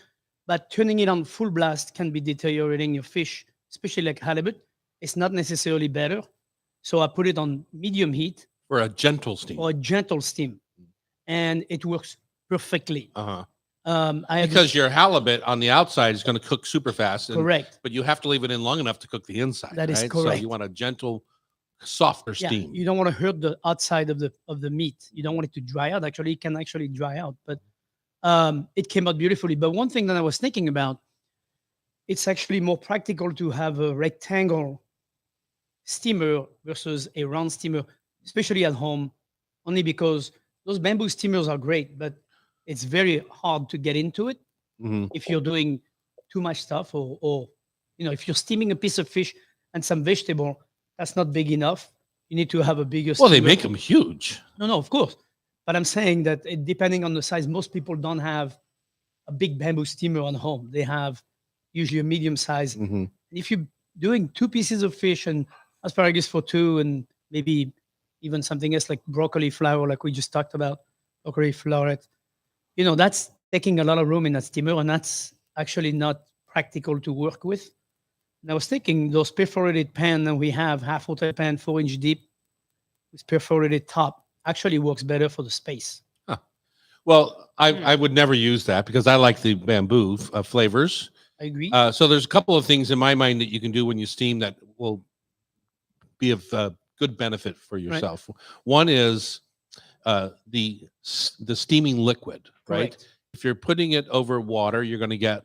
but turning it on full blast can be deteriorating your fish, especially like halibut. It's not necessarily better. So I put it on medium heat. For a gentle steam. And it works perfectly. Because your halibut on the outside is going to cook super fast. Correct. But you have to leave it in long enough to cook the inside. That is right? correct. So you want a gentle, softer steam. You don't want to hurt the outside of the meat. You don't want it to dry out. Actually, it can actually dry out, but it came out beautifully. But one thing that I was thinking about, it's actually more practical to have a rectangle steamer versus a round steamer, especially at home, only because those bamboo steamers are great, but it's very hard to get into it if you're doing too much stuff, or if you're steaming a piece of fish and some vegetable. That's not big enough. You need to have a bigger steamer. Well, they make them huge. No, of course. But I'm saying that depending on the size, most people don't have a big bamboo steamer on home. They have usually a medium size. And if you're doing 2 pieces of fish and asparagus for 2, and maybe even something else like broccoli flower, like we just talked about, broccoli floret, that's taking a lot of room in that steamer, and that's actually not practical to work with. And I was thinking those perforated pan that we have, half hotel pan, 4-inch deep, with perforated top, actually works better for the space. Huh. Well, I would never use that because I like the bamboo flavors. I agree. So there's a couple of things in my mind that you can do when you steam that will be of good benefit for yourself. Right. One is the steaming liquid, right? Correct. If you're putting it over water, you're going to get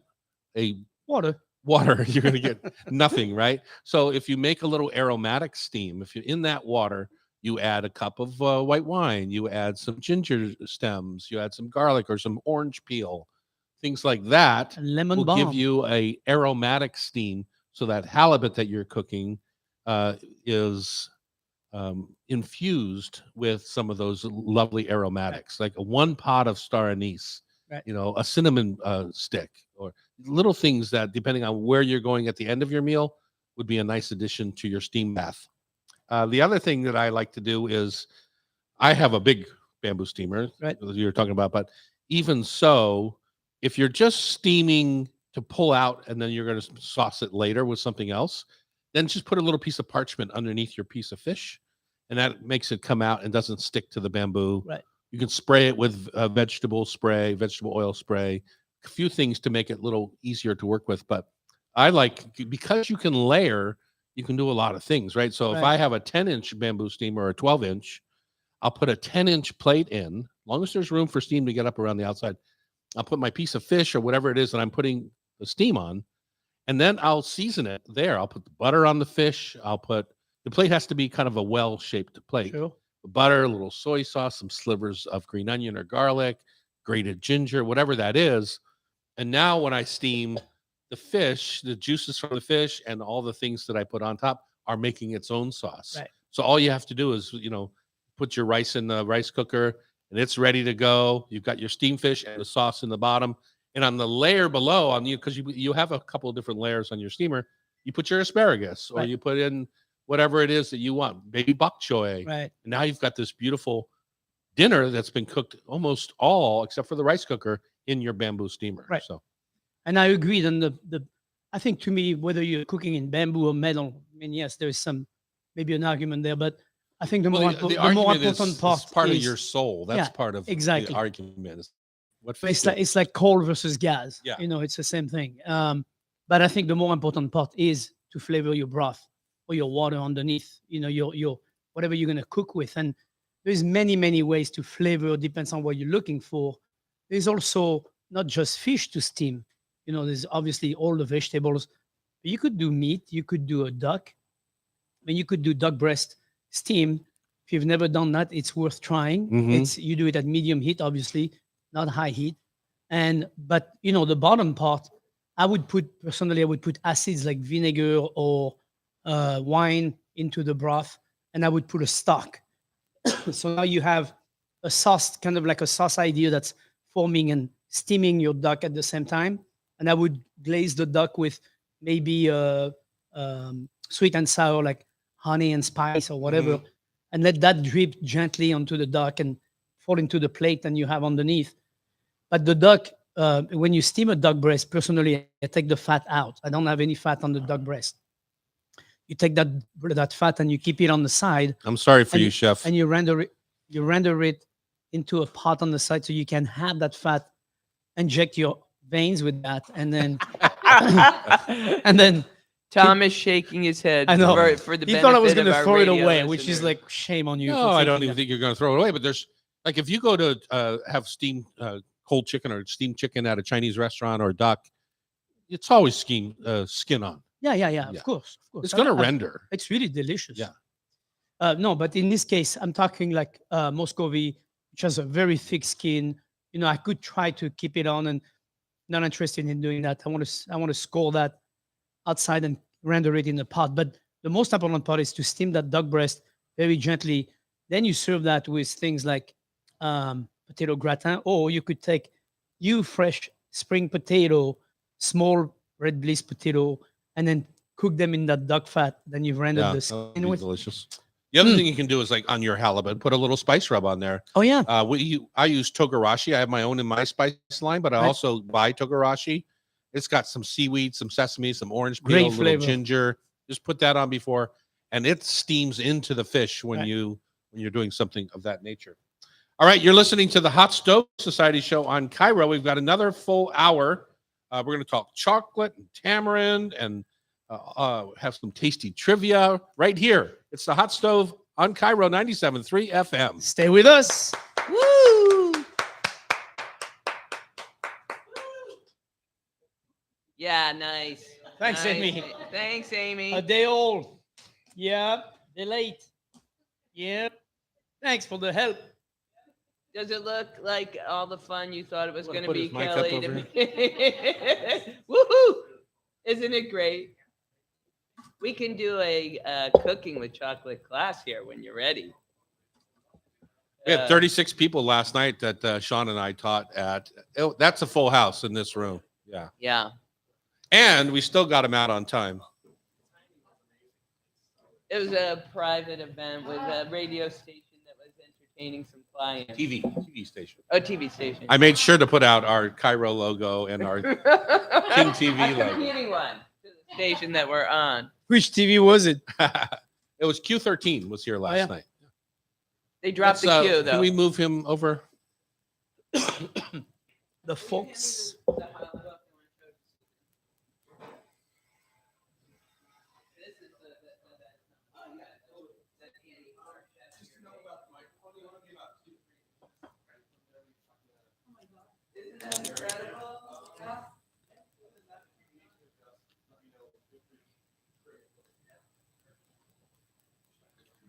water. You're going to get nothing, right? So if you make a little aromatic steam, if you're in that water, you add a cup of white wine, you add some ginger stems, you add some garlic or some orange peel, things like that. Lemon will balm. Give you a aromatic steam, so that halibut that you're cooking is infused with some of those lovely aromatics, like 1 pot of star anise, a cinnamon stick, or little things that, depending on where you're going at the end of your meal, would be a nice addition to your steam bath. The other thing that I like to do is, I have a big bamboo steamer, right, you're talking about, but even so, if you're just steaming to pull out and then you're going to sauce it later with something else, then just put a little piece of parchment underneath your piece of fish, and that makes it come out and doesn't stick to the bamboo. Right. You can spray it with vegetable oil spray, a few things to make it a little easier to work with. But I like, because you can layer, you can do a lot of things, right? So if I have a 10-inch bamboo steamer or a 12-inch, I'll put a 10-inch plate in, as long as there's room for steam to get up around the outside. I'll put my piece of fish or whatever it is that I'm putting the steam on, And then I'll season it there. I'll put the butter on the fish. The plate has to be kind of a well-shaped plate. Sure. Butter, a little soy sauce, some slivers of green onion or garlic, grated ginger, whatever that is. And now when I steam the fish, the juices from the fish and all the things that I put on top are making its own sauce. Right. So all you have to do is, put your rice in the rice cooker and it's ready to go. You've got your steamed fish and the sauce in the bottom. And on the layer below, because you have a couple of different layers on your steamer, you put your asparagus or you put in whatever it is that you want, baby bok choy. Right. And now you've got this beautiful dinner that's been cooked almost all, except for the rice cooker, in your bamboo steamer. Right. So, and I agree. Then I think to me, whether you're cooking in bamboo or metal, I mean, yes, there's maybe an argument there, but I think the more important part is part is, of your soul. That's part of exactly. the argument. It's like coal versus gas. Yeah. It's the same thing. But I think the more important part is to flavor your broth or your water underneath, your whatever you're going to cook with. And there's many ways to flavor, depends on what you're looking for. There's also not just fish to steam. There's obviously all the vegetables. But you could do meat. You could do a duck. I mean, you could do duck breast steam. If you've never done that, it's worth trying. Mm-hmm. You do it at medium heat, obviously, not high heat. But the bottom part, I would put acids like vinegar or wine into the broth, and I would put a stock. So now you have a sauce, kind of like a sauce idea that's forming and steaming your duck at the same time. And I would glaze the duck with maybe sweet and sour, like honey and spice or whatever, and let that drip gently onto the duck and fall into the plate and you have underneath. But the duck, when you steam a duck breast, personally, I take the fat out. I don't have any fat on the duck breast. You take that fat and you keep it on the side. I'm sorry for you, chef. And you render it into a pot on the side so you can have that fat, inject your veins with that, and then and then Tom is shaking his head. I know. For the he thought I was going to throw it away, which is like shame on you. No, I don't even think you're going to throw it away. But there's like if you go to have steamed cold chicken or steamed chicken at a Chinese restaurant or duck, it's always skin on. Yeah. Of course. It's going to render. It's really delicious. Yeah. No, but in this case, I'm talking like Muscovy, which has a very thick skin. I could try to keep it on, and not interested in doing that. I want to score that outside and render it in the pot. But the most important part is to steam that duck breast very gently. Then you serve that with things like potato gratin, or you could take fresh spring potato, small red bliss potato, and then cook them in that duck fat. Then you've rendered the skin with. Delicious. The other thing you can do is like on your halibut, put a little spice rub on there. Oh yeah. I use togarashi. I have my own in my spice line, but I also buy togarashi. It's got some seaweed, some sesame, some orange peel, a little ginger. Just put that on before, and it steams into the fish when you're doing something of that nature. All right, you're listening to the Hot Stove Society show on Cairo. We've got another full hour. We're going to talk chocolate and tamarind and have some tasty trivia right here. It's the Hot Stove on Cairo 97.3 FM. Stay with us. Woo! Yeah, nice. Thanks, nice. Amy. Thanks, Amy. A day old. Yeah. They're late. Yeah. Thanks for the help. Does it look like all the fun you thought it was going to be, his mic up Kelly? over Woohoo! Isn't it great? We can do a cooking with chocolate class here when you're ready. We had 36 people last night that Sean and I taught at. That's a full house in this room. Yeah. Yeah. And we still got them out on time. It was a private event with a radio station that was entertaining some clients. TV station. Oh, TV station. I made sure to put out our Cairo logo and our King TV logo. Competing one to the station that we're on. Which TV was it? It was Q13 was here last night. They dropped the Q, though. Can we move him over? The folks.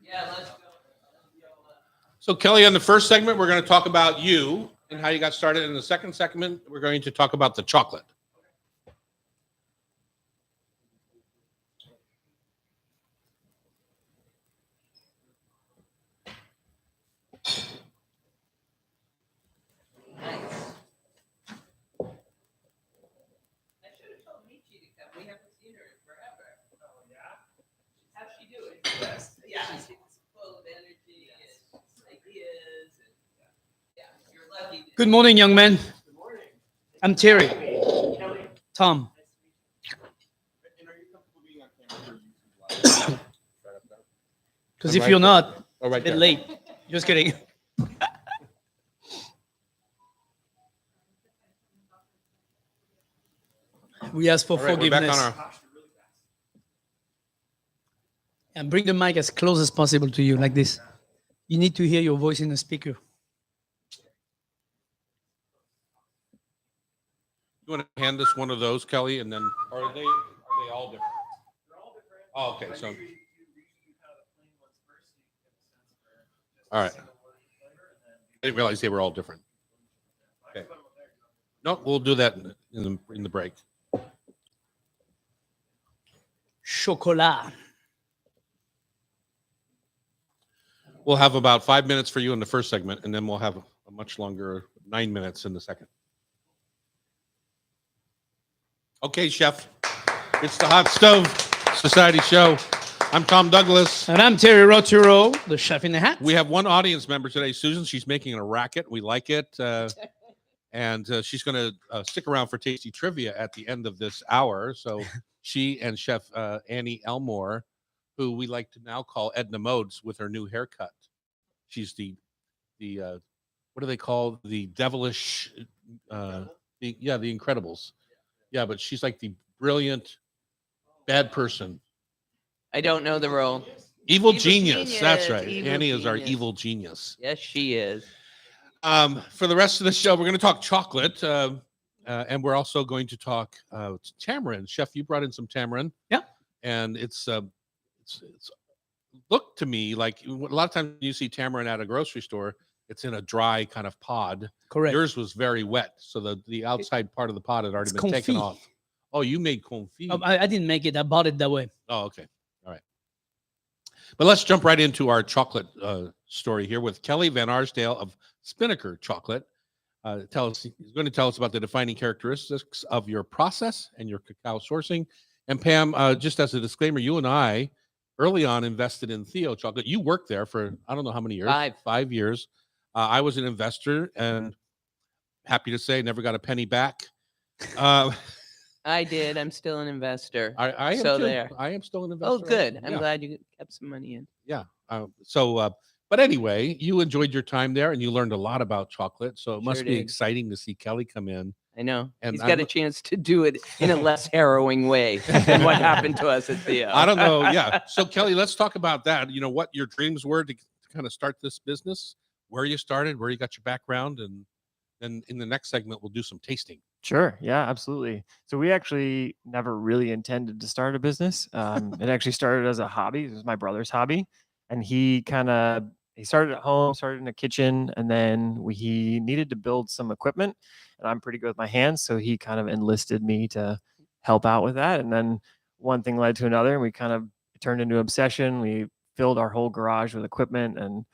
Yeah, let's go. So Kelly, on the first segment, we're going to talk about you and how you got started. In the second segment, we're going to talk about the chocolate. Nice. I should have told Michi to come. We haven't seen her in forever. Oh, yeah? How's she doing? Yes. Yeah, she's full of energy and ideas. And, yeah, you're lucky. Good morning, young man. Good morning. I'm Terry. Kelly. Tom. And are you comfortable being on camera for YouTube Live? Because I'm if right you're there. not, Oh, right a bit there. late. Just kidding. We ask for All right, we're back forgiveness. on our. And bring the mic as close as possible to you, like this. You need to hear your voice in the speaker. You want to hand us one of those, Kelly, and then are they all different? They're all different. Oh, okay. But So, usually you read kind of the plain ones first, so you can get a sense for just all a right. single word of flavor, and then I didn't realize they were all different. I can put them up there. No, we'll do that in the break. Chocolat. We'll have about 5 minutes for you in the first segment, and then we'll have a much longer 9 minutes in the second. Okay, Chef. It's the Hot Stove Society show. I'm Tom Douglas. And I'm Terry Roturo, the chef in the hat. We have one audience member today, Susan. She's making a racket. We like it. And she's going to stick around for tasty trivia at the end of this hour. So she and Chef Annie Elmore, who we like to now call Edna Modes with her new haircut. She's the what do they call the devilish, the Incredibles. Yeah, but she's like the brilliant bad person. I don't know the role. Evil Evil genius. That's genius, right. evil Annie is our genius. evil genius. Yes, she is. For the rest of the show, we're going to talk chocolate, and we're also going to talk tamarind. Chef, you brought in some tamarind. Yeah. And it's looked to me like a lot of times you see tamarind at a grocery store, it's in a dry kind of pod. Correct. Yours was very wet, so the outside part of the pod had already It's been taken confit. off. Oh, you made confit. I didn't make it. I bought it that way. Oh, okay. All right. But let's jump right into our chocolate story here with Kelly Van Arsdale of Spinnaker Chocolate. He's going to tell us about the defining characteristics of your process and your cacao sourcing. And Pam, just as a disclaimer, you and I early on invested in Theo Chocolate. You worked there for, I don't know how many years. 5 years. I was an investor and happy to say never got a penny back. I did. I'm still an investor. I am So too. there. I am still an investor. Oh, good. I'm Yeah. glad you kept some money in. Yeah. But anyway, you enjoyed your time there and you learned a lot about chocolate. So it must Sure be did. exciting to see Kelly come in. I know. And He's got I'm- a chance to do it in a less harrowing way than what happened to us at Theo. I don't know. Yeah. So Kelly, let's talk about that. You know, what your dreams were to kind of start this business, where you started, where you got your background. And then in the next segment, we'll do some tasting. Sure. Yeah, absolutely. So we actually never really intended to start a business. It actually started as a hobby. It was my brother's hobby. And he started at home, started in a kitchen, and then he needed to build some equipment. And I'm pretty good with my hands. So he kind of enlisted me to help out with that. And then one thing led to another, and we kind of turned into an obsession. We filled our whole garage with equipment. And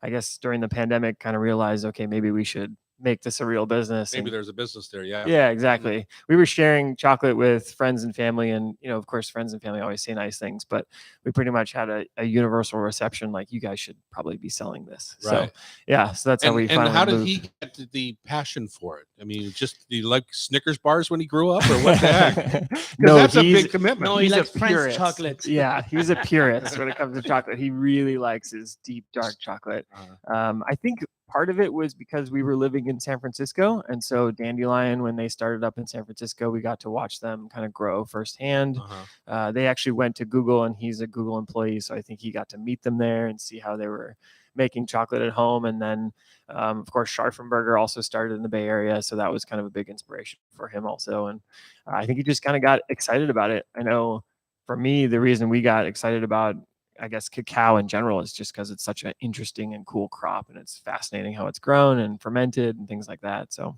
I guess during the pandemic, kind of realized, okay, maybe we should make this a real business. Maybe And there's a business there. Yeah. yeah, exactly. We were sharing chocolate with friends and family, and of course, friends and family always say nice things, but we pretty much had a universal reception. Like, you guys should probably be selling this. Right. So yeah, so that's how we And finally how did moved. he get the passion for it? I mean, do you like Snickers bars when he grew up, or what the heck? No, That's a he's big commitment. No, he he's a likes French purist. chocolate. Yeah, he's a purist when it comes to chocolate. He really likes his deep dark chocolate. I think part of it was because we were living in San Francisco, and so Dandelion, when they started up in San Francisco, we got to watch them kind of grow firsthand. They actually went to Google, and he's a Google employee, so I think he got to meet them there and see how they were making chocolate at home. And then, of course, Scharfenberger also started in the Bay Area, so that was kind of a big inspiration for him also. And I think he just kind of got excited about it. I know for me, the reason we got excited about, I guess, cacao in general is just because it's such an interesting and cool crop, and it's fascinating how it's grown and fermented and things like that. So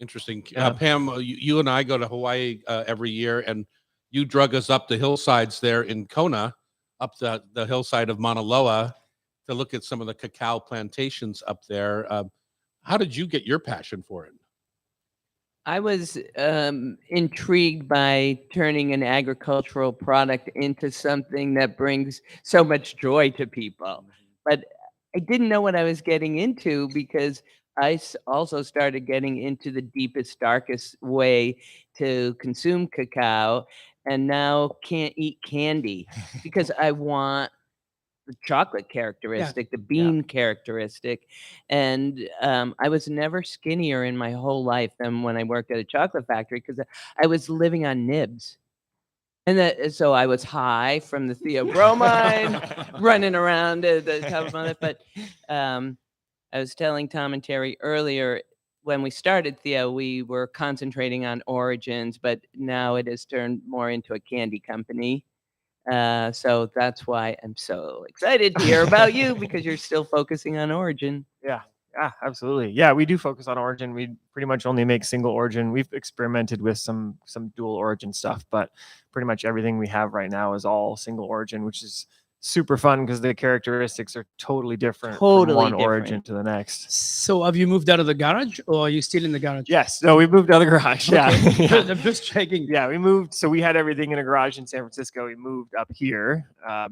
interesting. Yeah. Pam, you and I go to Hawaii every year, and you drug us up the hillsides there in Kona, up the hillside of Mauna Loa, to look at some of the cacao plantations up there. How did you get your passion for it? I was intrigued by turning an agricultural product into something that brings so much joy to people. But I didn't know what I was getting into because I also started getting into the deepest, darkest way to consume cacao, and now can't eat candy because I want the chocolate characteristic, the bean characteristic. And I was never skinnier in my whole life than when I worked at a chocolate factory because I was living on nibs. And so I was high from the theobromine, running around at the top of my life. But I was telling Tom and Terry earlier, when we started Theo, we were concentrating on origins, but now it has turned more into a candy company. So that's why I'm so excited to hear about you because you're still focusing on origin. yeah, absolutely. Yeah, we do focus on origin. We pretty much only make single origin. We've experimented with some dual origin stuff, but pretty much everything we have right now is all single origin, which is super fun because the characteristics are totally different from one origin to the next. So have you moved out of the garage, or are you still in the garage? Yes. No, we moved out of the garage. Yeah. Okay. I'm just checking. Yeah, we moved. So we had everything in a garage in San Francisco. We moved up here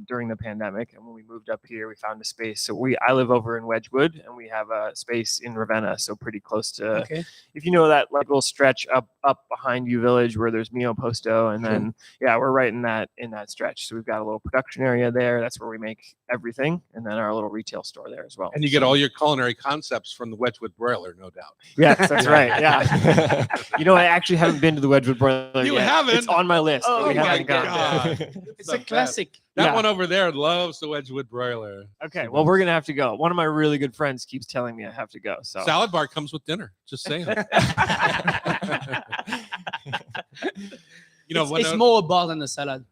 during the pandemic, and when we moved up here, we found a space. So I live over in Wedgwood, and we have a space in Ravenna, so pretty close to. Okay. If you know that like little stretch up behind you village where there's Mio Posto, and then we're right in that stretch. So we've got a little production area there. That's where we make everything, and then our little retail store there as well. And you get all your culinary concepts from the Wedgwood broiler, no doubt. Yes, that's right. Yeah. You know, I actually haven't been to the Wedgwood broiler. You yet. haven't? It's on my list. Oh but we my haven't gone. God. It's a classic. That one over there loves the Wedgwood broiler. Okay, well, we're gonna have to go. One of my really good friends keeps telling me I have to go. So Salad bar comes with dinner. Just saying. You know, It's more a bar than a salad.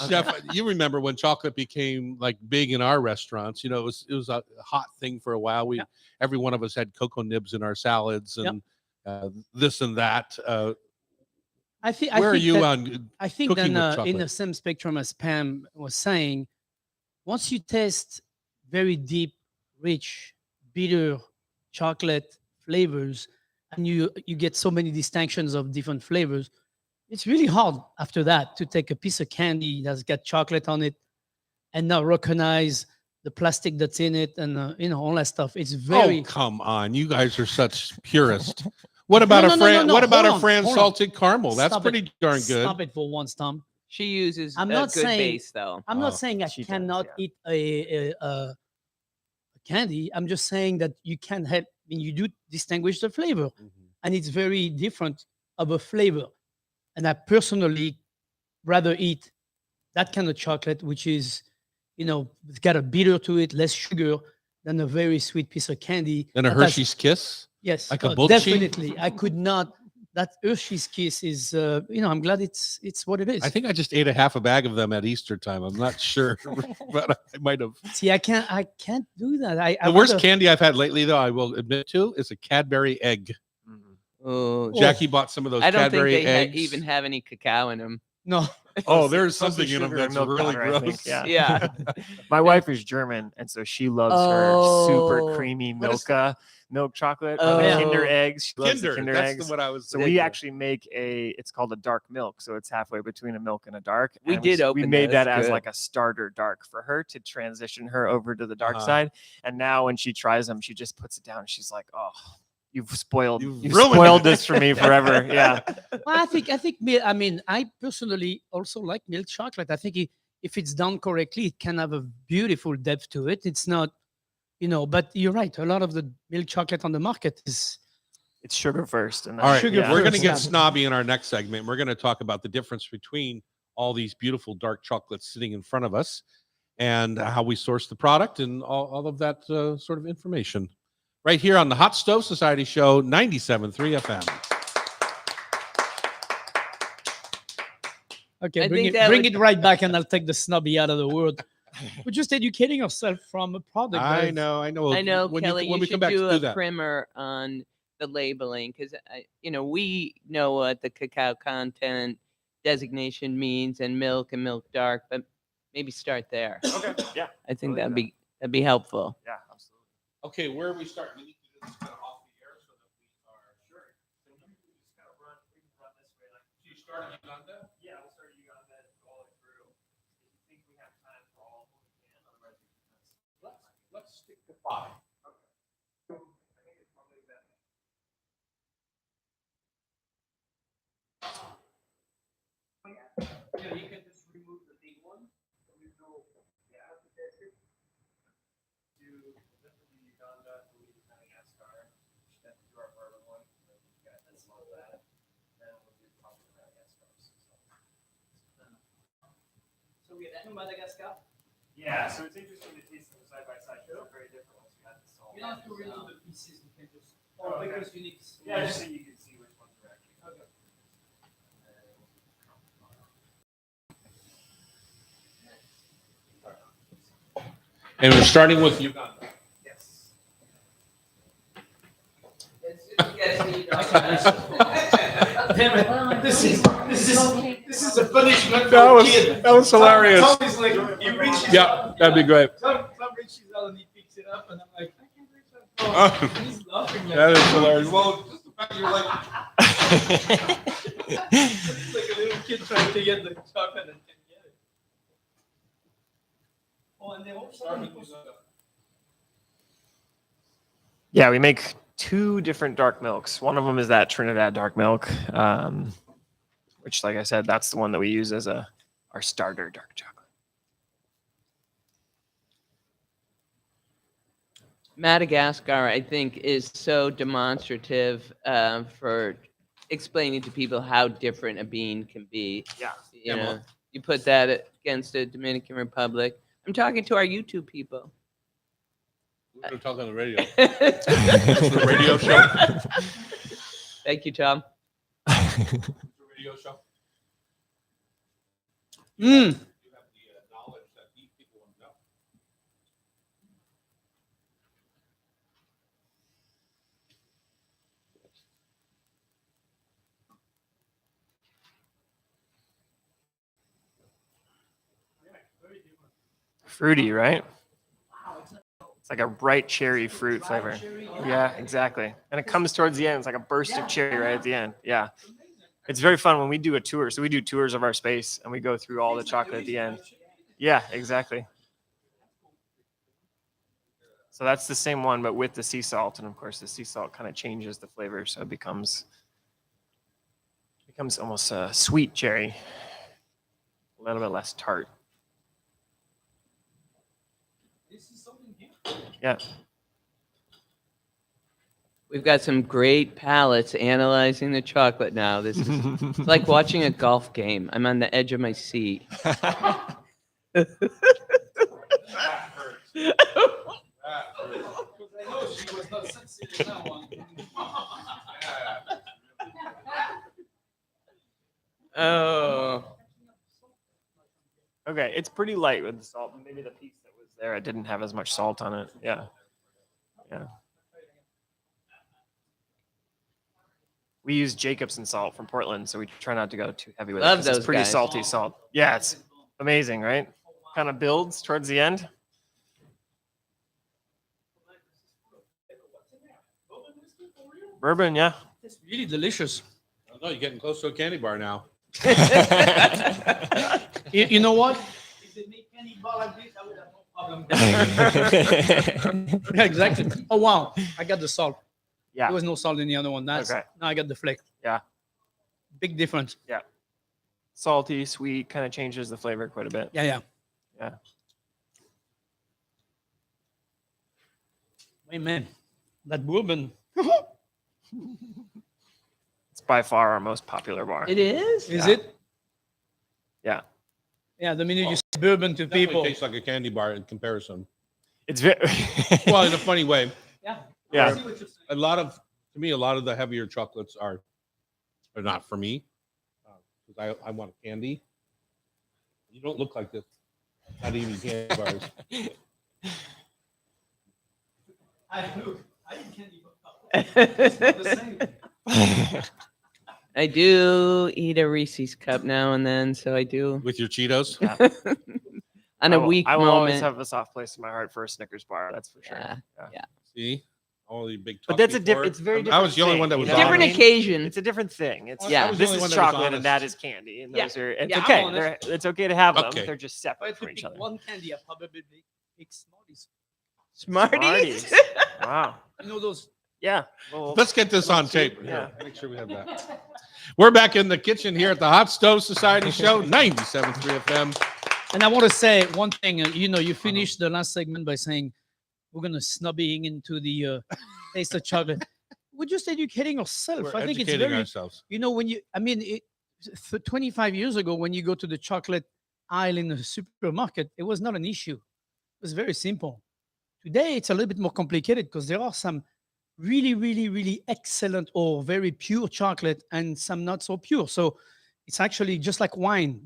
Chef, you remember when chocolate became like big in our restaurants? You know, it was a hot thing for a while. Every one of us had cocoa nibs in our salads and this and that. I think where are you that, on? I think cooking then with chocolate? in the same spectrum as Pam was saying, once you taste very deep, rich, bitter chocolate flavors, and you get so many distinctions of different flavors, it's really hard after that to take a piece of candy that's got chocolate on it and not recognize the plastic that's in it and all that stuff. It's very. Oh, come on! You guys are such purists. What about What about a Fran salted caramel? That's pretty darn good. Stop it for once, Tom. She uses I'm a not good saying, base, though. I'm not saying I cannot eat a candy. I'm just saying that you can help. I mean, you do distinguish the flavor, and it's very different of a flavor. And I personally rather eat that kind of chocolate, which is, it's got a bitter to it, less sugar, than a very sweet piece of candy. And a Hershey's Kiss? Yes, like a definitely. I could not. That Hershey's Kiss is, I'm glad it's what it is. I think I just ate a half a bag of them at Easter time. I'm not sure, but I might have. See, I can't do that. The worst candy I've had lately, though, I will admit to, is a Cadbury egg. Oh, Jackie bought some of those I don't Cadbury think they eggs. even have any cacao in them. No. Oh, there's something in them that's really gross. Yeah. My wife is German, and so she loves her super creamy milk chocolate. Kinder eggs. She loves the Kinder eggs. What I was. So we actually make it's called a dark milk. So it's halfway between a milk and a dark. We We made that as like a starter dark for her to transition her over to the dark side. And now when she tries them, she just puts it down. She's like, oh. You've spoiled this for me forever. Yeah. Well, I personally also like milk chocolate. I think if it's done correctly, it can have a beautiful depth to it. It's not, but you're right. A lot of the milk chocolate on the market it's sugar first. And then all right, we're going to get snobby in our next segment. We're going to talk about the difference between all these beautiful dark chocolates sitting in front of us and how we source the product and all of that sort of information. Right here on the Hot Stove Society Show, 97.3 FM. Okay, I bring think it, that bring would- it right back, and I'll take the snobby out of the world. We're just educating ourselves from a product. I guys. know. I know, When Kelly. when You we should come back do to a that. primer on the labeling because we know what the cacao content designation means and milk dark, but maybe start there. Okay. Yeah. I think Totally that'd be helpful. Yeah. Absolutely. Okay, where are we starting? We need to do this kind of off the air so that we are sure. So we just kind of run. We can run this way. Like You start in Uganda? yeah, we'll start Uganda and go all the way through. If you think we have time for all of them, we can. Otherwise, we can. Let's stick to 5. I think it's probably better. Yeah, you can just remove the big one. So we go. Yeah. To definitely Uganda, we need Madagascar. Then do our bourbon one. And then you guys will love that. Then we'll do probably Madagascar. So we had Madagascar. Yeah, so it's interesting to taste them side by side. They're very different once you add the salt. We don't have to remove the pieces. We can just. Oh, okay. because you need. Yeah, just so you can see which ones are actually. Okay. And we're starting with Uganda. Yes. Damn it! This is a punishment. That for was- a kid. that was hilarious. Tom is like, he reaches Yeah, out. that'd be great. Tom reaches out and he picks it up, and I'm like, I can't reach out. Oh. And he's laughing. Like, That is hilarious. Well, just the fact you're like, it's like a little kid trying to get the chocolate and can get it. Oh, and they also Yeah, we make 2 different dark milks. One of them is that Trinidad dark milk, which, like I said, that's the one that we use as our starter dark chocolate. Madagascar, I think, is so demonstrative for explaining to people how different a bean can be. Yeah. You know, you put that against the Dominican Republic. I'm talking to our YouTube people. we're talking on the radio. The radio show. Thank you, Tom. The radio show. Mm. You have the knowledge that these people want to know. Fruity, right? It's like a bright cherry fruit flavor. Yeah, exactly. And it comes towards the end. It's like a burst of cherry right at the end. Yeah. It's very fun when we do a tour. So we do tours of our space and we go through all the chocolate at the end. Yeah, exactly. So that's the same one, but with the sea salt. And of course, the sea salt kind of changes the flavor. So it becomes almost a sweet cherry, a little bit less tart. Yeah. We've got some great palates analyzing the chocolate now. This is it's like watching a golf game. I'm on the edge of my seat. Oh. Okay, it's pretty light with the salt. Maybe the piece that was there, it didn't have as much salt on it. Yeah. Yeah. We use Jacobson salt from Portland, so we try not to go too heavy with Love it. 'Cause it's those pretty guys. salty salt. Yeah, it's amazing, right? Kind of builds towards the end. Bourbon, yeah. It's really delicious. I don't know, you're getting close to a candy bar now. You know what? If they make any bar like this, I would have no problem. Yeah, exactly. Oh wow, I got the salt. Yeah. There was no salt in the other one. That's Okay. now I got the flake. Yeah. Big difference. Salty, sweet, kind of changes the flavor quite a bit. Yeah, yeah. Yeah. Hey man, that bourbon. It's by far our most popular bar. It is? Is Yeah. it? Yeah. Yeah, the minute you say bourbon to Definitely people. tastes like a candy bar in comparison. It's very Well, in a funny way. Yeah. Yeah. I see what you're saying. A lot of the heavier chocolates are not for me. Because I want a candy. You don't look like this. Not even candy bars. I do eat a Reese's cup now and then, so I do. With your Cheetos? On a weak I will always moment. have a soft place in my heart for a Snickers bar. That's for sure. Yeah. See? All the big But that's talk a different. before. It's very I different. was the only one that thing, was you know what I Different mean? occasion. It's a different thing. It's Yeah. I was the This only is one that was chocolate and that honest. is candy, and Yeah. those are. It's Yeah, I'm okay. honest. It's okay to have them. Okay. They're just But separate if from you each pick other. one candy, I probably pick Smarties. Smarties. Smarties. Wow. You know those? Yeah. Well, Let's get this on tape. Yeah. Here, make sure we have that. We're back in the kitchen here at the Hot Stove Society Show, 97.3 FM. And I want to say one thing. You finished the last segment by saying we're gonna snubbing into the taste of chocolate. We're just educating ourselves. We're I think it's educating very. ourselves. When you, 25 years ago, when you go to the chocolate aisle in the supermarket, it was not an issue. It was very simple. Today, it's a little bit more complicated because there are some really, really, really excellent or very pure chocolate and some not so pure. So it's actually just like wine.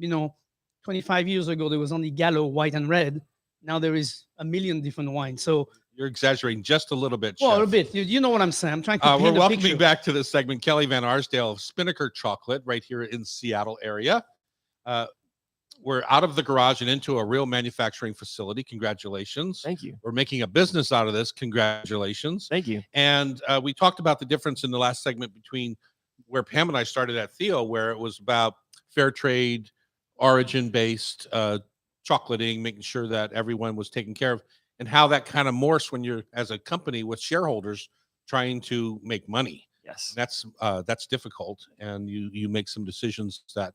25 years ago, there was only Gallo, white and red. Now there is a million different wines. So, You're exaggerating just a little bit, well, a Chef. little bit. You know what I'm saying. I'm trying to We're paint a welcoming picture. back to this segment Kelly Van Arsdale of Spinnaker Chocolate right here in Seattle area. We're out of the garage and into a real manufacturing facility. Congratulations. Thank you. We're making a business out of this. Congratulations. Thank you. And we talked about the difference in the last segment between where Pam and I started at Theo, where it was about fair trade, origin-based chocolating, making sure that everyone was taken care of, and how that kind of morphs when you're, as a company with shareholders, trying to make money. Yes. That's difficult, and you make some decisions that.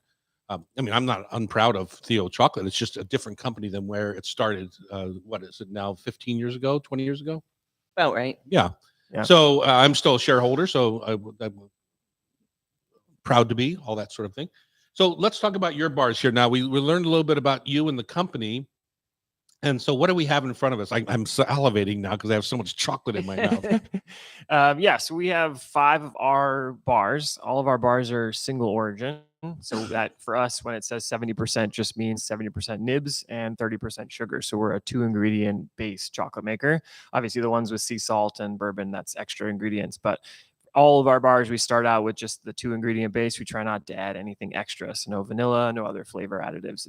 I'm not unproud of Theo Chocolate. It's just a different company than where it started. What is it now? 15 years ago? 20 years ago? About right. Yeah. Yeah. So I'm still a shareholder. So I'm proud to be, all that sort of thing. So let's talk about your bars here. Now we learned a little bit about you and the company. And so what do we have in front of us? I'm salivating now because I have so much chocolate in my mouth. So we have 5 of our bars. All of our bars are single origin. So that for us, when it says 70%, just means 70% nibs and 30% sugar. So we're a 2-ingredient based chocolate maker. Obviously, the ones with sea salt and bourbon, that's extra ingredients. But all of our bars, we start out with just the 2-ingredient base. We try not to add anything extra. So no vanilla, no other flavor additives.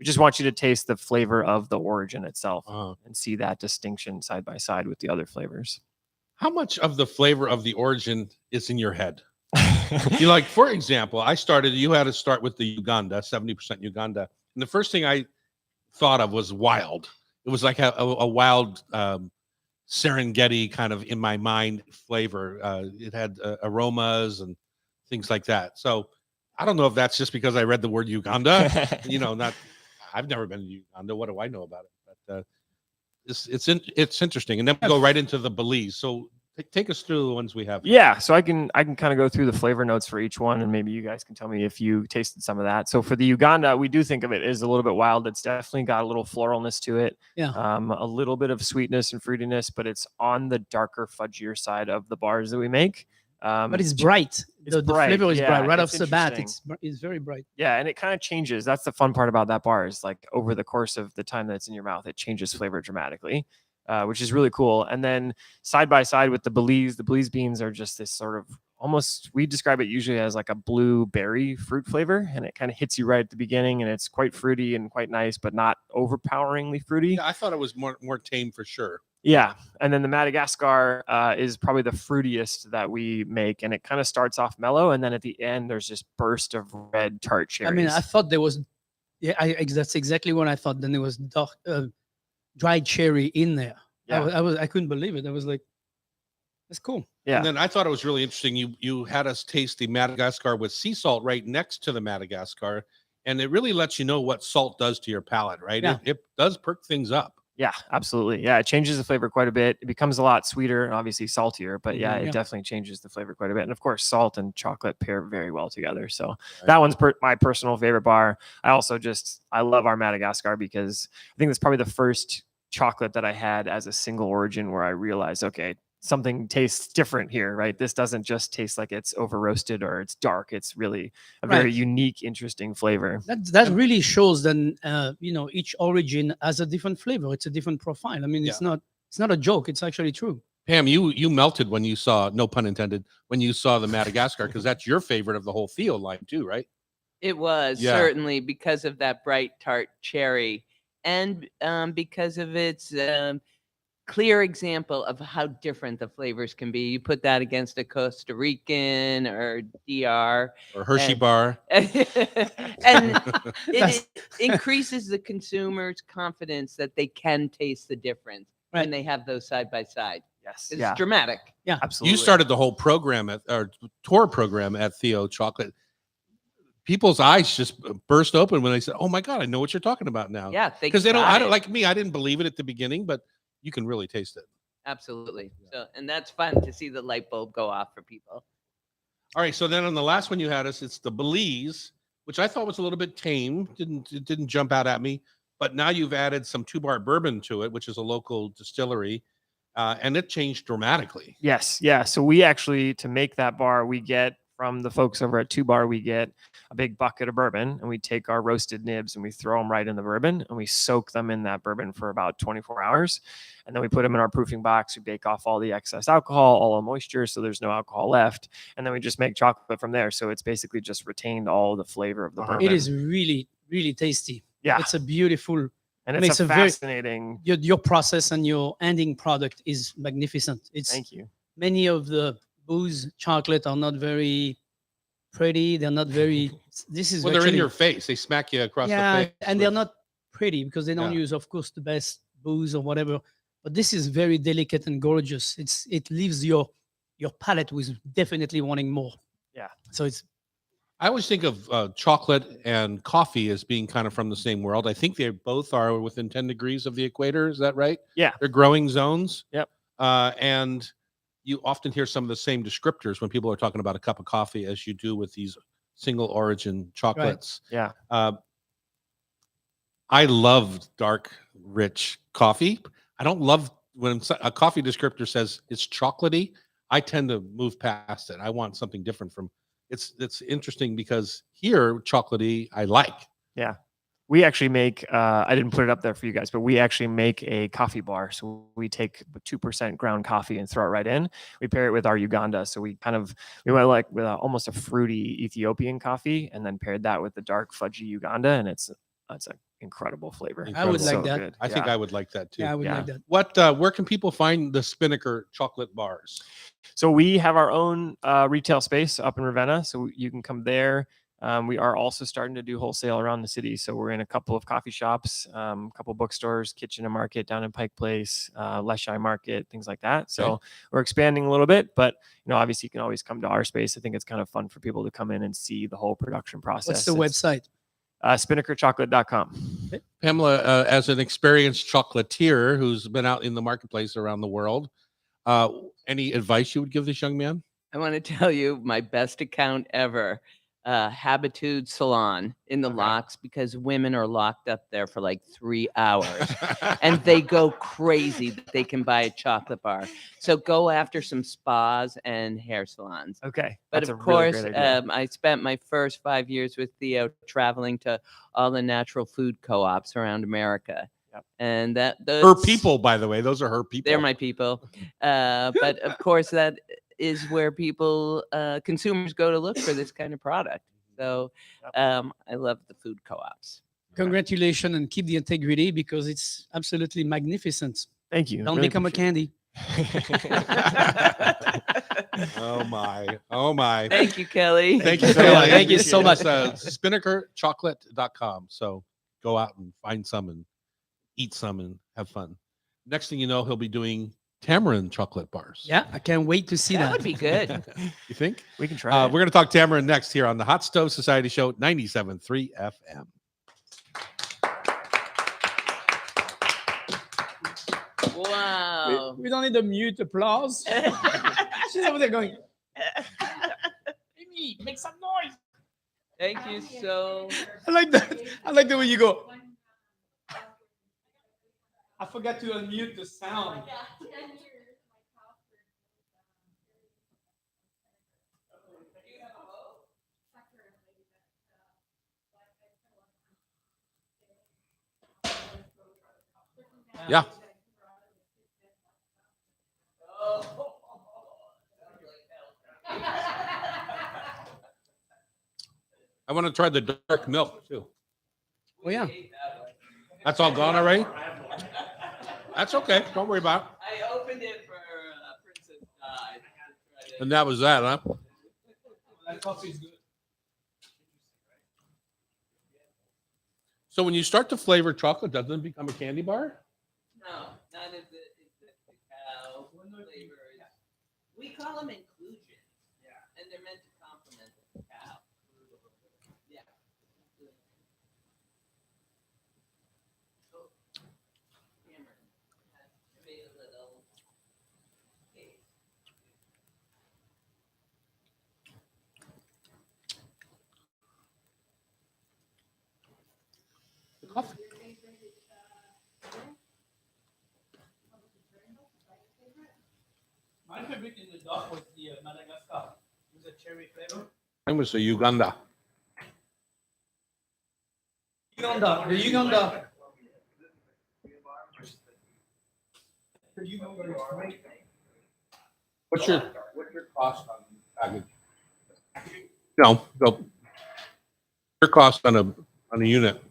We just want you to taste the flavor of the origin itself and see that distinction side by side with the other flavors. How much of the flavor of the origin is in your head? For example, you had to start with the Uganda, 70% Uganda. And the first thing I thought of was wild. It was like a wild Serengeti kind of in my mind flavor. It had aromas and things like that. So I don't know if that's just because I read the word Uganda. I've never been to Uganda. What do I know about it? But it's interesting. And then we go right into the Belize. So take us through the ones we have. Yeah, so I can kind of go through the flavor notes for each one, and maybe you guys can tell me if you tasted some of that. So for the Uganda, we do think of it as a little bit wild. It's definitely got a little floralness to it. Yeah. A little bit of sweetness and fruitiness, but it's on the darker, fudgier side of the bars that we make. But it's bright. The bright. flavor is Yeah, bright right off it's the bat. interesting. It's very bright. Yeah, and it kind of changes. That's the fun part about that bar is like over the course of the time that it's in your mouth, it changes flavor dramatically. Which is really cool. And then side by side with the Belize beans are just this sort of almost, we describe it usually as like a blueberry fruit flavor. And it kind of hits you right at the beginning, and it's quite fruity and quite nice, but not overpoweringly fruity. Yeah, I thought it was more tame for sure. Yeah. And then the Madagascar is probably the fruitiest that we make. And it kind of starts off mellow. And then at the end, there's this burst of red tart cherries. I thought there was, that's exactly what I thought. Then there was dark, dried cherry in there. Yeah. I couldn't believe it. I was like, that's cool. Yeah. And then I thought it was really interesting. You had us taste the Madagascar with sea salt right next to the Madagascar, and it really lets you know what salt does to your palate, right? Yeah. It does perk things up. Yeah, absolutely. Yeah, it changes the flavor quite a bit. It becomes a lot sweeter and obviously saltier, but yeah, it definitely changes the flavor quite a bit. And of course, salt and chocolate pair very well together. So that one's my personal favorite bar. I love our Madagascar because I think that's probably the first chocolate that I had as a single origin where I realized, okay, something tastes different here, right? This doesn't just taste like it's over roasted or it's dark. It's really a very Right. unique, interesting flavor. That really shows that each origin has a different flavor. It's a different profile. I mean, it's not a joke. It's actually true. Pam, you melted when you saw, no pun intended, when you saw the Madagascar, because that's your favorite of the whole Theo line too, right? It was certainly because of that bright tart cherry, and because of its clear example of how different the flavors can be. You put that against a Costa Rican or DR or Hershey and, bar, and it increases the consumer's confidence that they can taste the difference when they have those side by side. Yes, It's dramatic. Yeah, absolutely. You started the whole program or tour program at Theo Chocolate. People's eyes just burst open when they said, "Oh my God, I know what you're talking about now." Yeah, because they don't. I don't like me. I didn't believe it at the beginning, but you can really taste it. Absolutely. So, and that's fun to see the light bulb go off for people. All right. So then on the last one you had us, it's the Belize, which I thought was a little bit tame. It didn't jump out at me. But now you've added some 2-bar bourbon to it, which is a local distillery, and it changed dramatically. Yes. Yeah. So we actually, to make that bar, we get from the folks over at 2-Bar, we get a big bucket of bourbon, and we take our roasted nibs and we throw them right in the bourbon, and we soak them in that bourbon for about 24 hours. And then we put them in our proofing box. We bake off all the excess alcohol, all the moisture, so there's no alcohol left. And then we just make chocolate from there. So it's basically just retained all the flavor of the bourbon. It is really, really tasty. Yeah. It's a beautiful, and it's a fascinating. Your process and your ending product is magnificent. Thank you. Many of the booze chocolate are not very pretty. They're not very. This is well, they're in your face. They smack you across the face. And they're not pretty because they don't use, of course, the best booze or whatever. But this is very delicate and gorgeous. It leaves your palate with definitely wanting more. Yeah. So it's. I always think of chocolate and coffee as being kind of from the same world. I think they both are within 10 degrees of the equator. Is that right? Yeah. They're growing zones. Yep. And you often hear some of the same descriptors when people are talking about a cup of coffee as you do with these single origin chocolates. Right. Yeah. I love dark, rich coffee. I don't love when a coffee descriptor says it's chocolatey. I tend to move past it. I want something different from. It's interesting because here chocolatey I like. Yeah. We actually make, I didn't put it up there for you guys, but we actually make a coffee bar. So we take 2% ground coffee and throw it right in. We pair it with our Uganda. So we went like with almost a fruity Ethiopian coffee, and then paired that with the dark fudgy Uganda. And it's an incredible flavor. Incredible. I would like so that. good. I think I would like that too. Yeah, I would like that. Where can people find the Spinnaker chocolate bars? So we have our own retail space up in Ravenna. So you can come there. We are also starting to do wholesale around the city. So we're in a couple of coffee shops, a couple of bookstores, Kitchen and Market down in Pike Place, Leshai Market, things like that. So we're expanding a little bit, but obviously you can always come to our space. I think it's kind of fun for people to come in and see the whole production process. What's the website? SpinnakerChocolate.com. Pamela, as an experienced chocolatier who's been out in the marketplace around the world, any advice you would give this young man? I want to tell you my best account ever. Habitude Salon in the locks, because women are locked up there for like 3 hours and they go crazy that they can buy a chocolate bar. So go after some spas and hair salons. Okay. But of course, I spent my first 5 years with Theo traveling to all the natural food co-ops around America. Yep. And her people, by the way, those are her people. They're my people. But of course, that is where people, consumers go to look for this kind of product. So I love the food co-ops. Congratulations, and keep the integrity because it's absolutely magnificent. Thank you. Don't Really become a candy. Oh my. Thank you, Kelly. Thank you, Kelly. Thank you so much. SpinnakerChocolate.com. So go out and find some and eat some and have fun. Next thing you know, he'll be doing tamarind chocolate bars. Yeah, I can't wait to see that. That would be good. You think? We can try it. We're going to talk tamarind next here on the Hot Stove Society Show, 97.3 FM. Wow. We don't need a mute applause. She's over there going, Amy, make some noise. Thank you so. I like that. I like the way you go. I forgot to unmute the sound. Yeah. I want to try the dark milk too. Oh yeah. That's all gone already? That's okay. Don't worry about it. I opened it for Princess Di. And that was that, huh? That coffee's good. So when you start to flavor chocolate, doesn't it become a candy bar? No, not if it's the cacao flavors. We call them inclusions. Yeah. And they're meant to complement the cacao. Yeah. Oh, Cameron has made a little cake. The coffee. My favorite in the dark was the Madagascar. It was a cherry flavor. Mine was the Uganda. Uganda. The Uganda. What's your cost on the package? No, go. Your cost on a unit.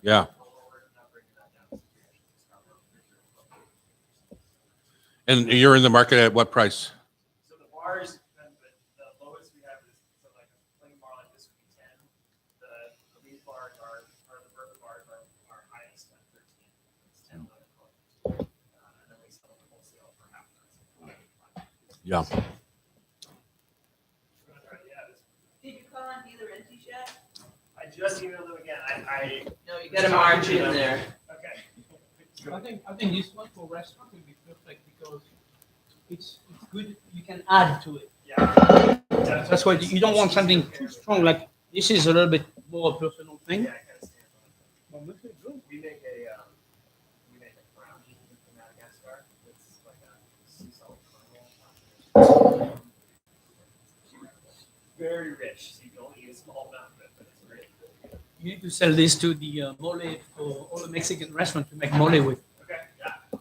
Yeah. And you're in the market at what price? So the bars, the lowest we have is so like a plain bar like this would be 10. These bars are the burger bars are highest at 13. It's 10, 11, 12. And then we sell them wholesale for half price. Yeah. Did you call on dealer Empty Chef? I just emailed them again. I No, you got a march in there. okay. I think this one for restaurant will be perfect because it's good. You can add to it. Yeah. That's why you don't want something too strong. Like this is a little bit more personal thing. Yeah, I kind of stand on it. We make a brownie from Madagascar. It's like a sea salt caramel. Very rich. So you can only eat a small amount of it, but it's great. You need to sell this to the mole for all the Mexican restaurants to make mole with. Okay. Yeah.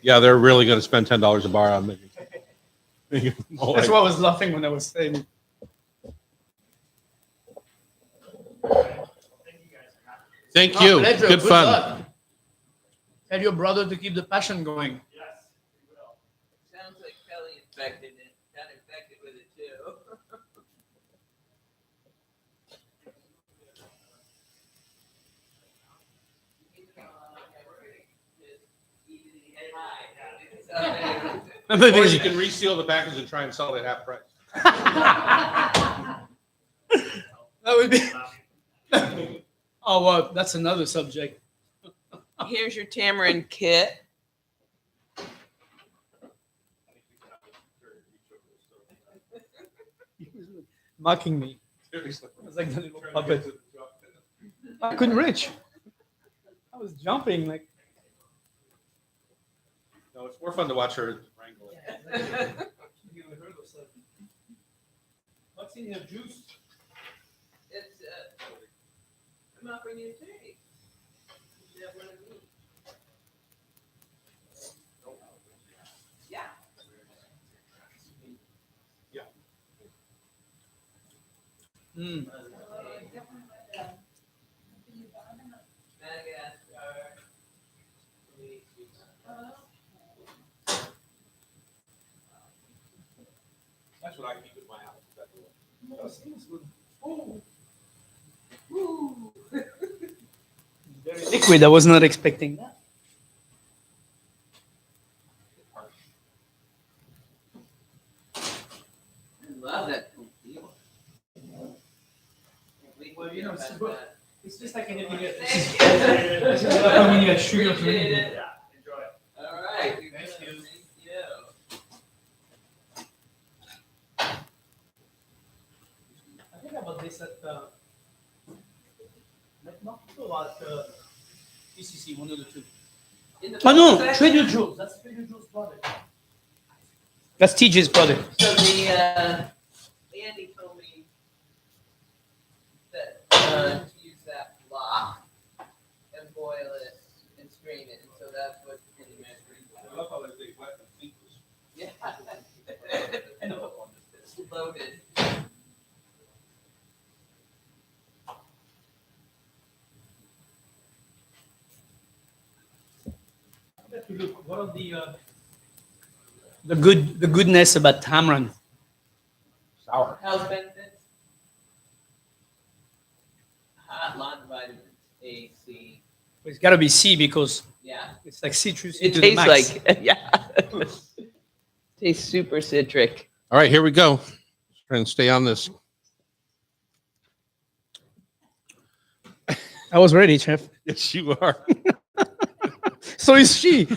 Yeah, they're really going to spend $10 a bar on making. That's why I was laughing when I was saying it. Thank you. Pleasure. Good fun. luck. Tell your brother to keep the passion going. Yes, we will. Sounds like Kelly infected it. Got infected with it too. Or you can reseal the package and try and sell it at half price. That would be. Oh, well, that's another subject. Here's your tamarind kit. Mocking me. Seriously. I was like the little puppet. I couldn't reach. I was jumping like. No, it's more fun to watch her wrangle it. What's in your juice? It's I'm offering you a tea. You should have one of these. Yeah. Mm. That's what I keep in my house. Very liquid. I was not expecting that. I love that. Well, you know, it's just like anything else. Thank This is like when you add sugar to Appreciate anything. it. Yeah, enjoy it. All right. Thank you. Thank you. I think about this at not so at PCC, one of the two. In the Oh no, section- Trader Joe's. That's Trader Joe's product. That's TJ's product. So the Andy loaded. Look, what are the goodness about tamarind? Sour. Health benefits. Hot lot of vitamins A, C. It's got to be C because Yeah. it's like citrus. It to the tastes max. like, yeah. Tastes super citric. All right, here we go. Trying to stay on this. I was ready, chef. Yes, you are. So is she.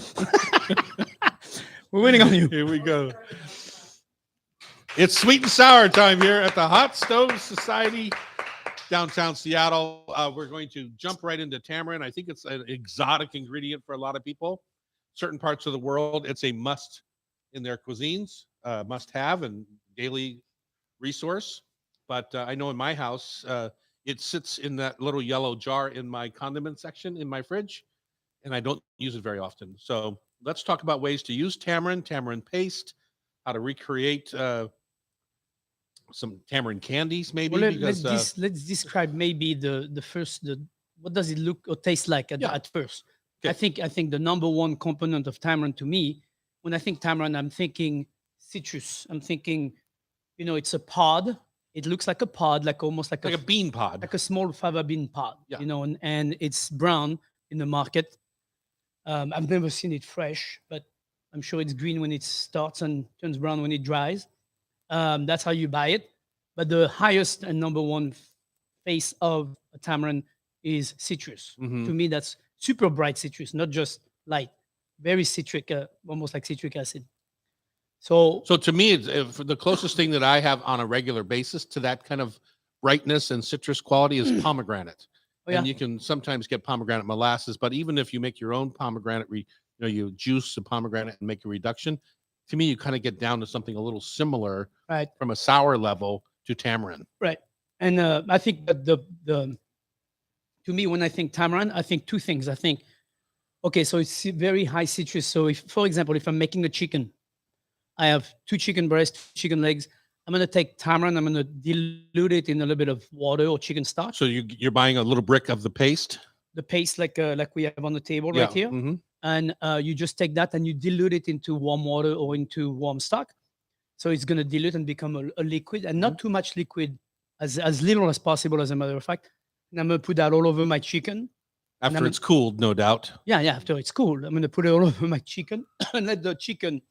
We're waiting on you. Here we go. It's sweet and sour time here at the Hot Stove Society, downtown Seattle. We're going to jump right into tamarind. I think it's an exotic ingredient for a lot of people. Certain parts of the world, it's a must in their cuisines, must have and daily resource. But I know in my house, it sits in that little yellow jar in my condiment section in my fridge, and I don't use it very often. So let's talk about ways to use tamarind paste, how to recreate some tamarind candies, maybe. Well, because let's describe maybe the first what does it look or taste like at first. Okay. I think the number one component of tamarind to me, when I think tamarind, I'm thinking citrus. I'm thinking, it's a pod. It looks like a pod, like almost like like a bean pod. like a small fava bean pod, Yeah. and it's brown in the market. I've never seen it fresh, but I'm sure it's green when it starts and turns brown when it dries. That's how you buy it. But the highest and number one face of a tamarind is citrus. Mhm. To me, that's super bright citrus, not just light, very citric, almost like citric acid. So So to me, it's the closest thing that I have on a regular basis to that kind of brightness and citrus quality is pomegranate. Oh, yeah. And you can sometimes get pomegranate molasses, but even if you make your own pomegranate, you juice the pomegranate and make a reduction, to me, you kind of get down to something a little similar right. from a sour level to tamarind. Right. And I think that to me, when I think tamarind, I think two things. I think, okay, so it's very high citrus. So if, for example, if I'm making a chicken, I have 2 chicken breasts, chicken legs. I'm going to take tamarind. I'm going to dilute it in a little bit of water or chicken stock. So you're buying a little brick of the paste? The paste like we have on the table right here. Mhm. And you just take that and you dilute it into warm water or into warm stock. So it's going to dilute and become a liquid, and not too much liquid, as little as possible, as a matter of fact. And I'm going to put that all over my chicken. After it's cooled, no doubt. Yeah, after it's cooled. I'm going to put it all over my chicken and let the chicken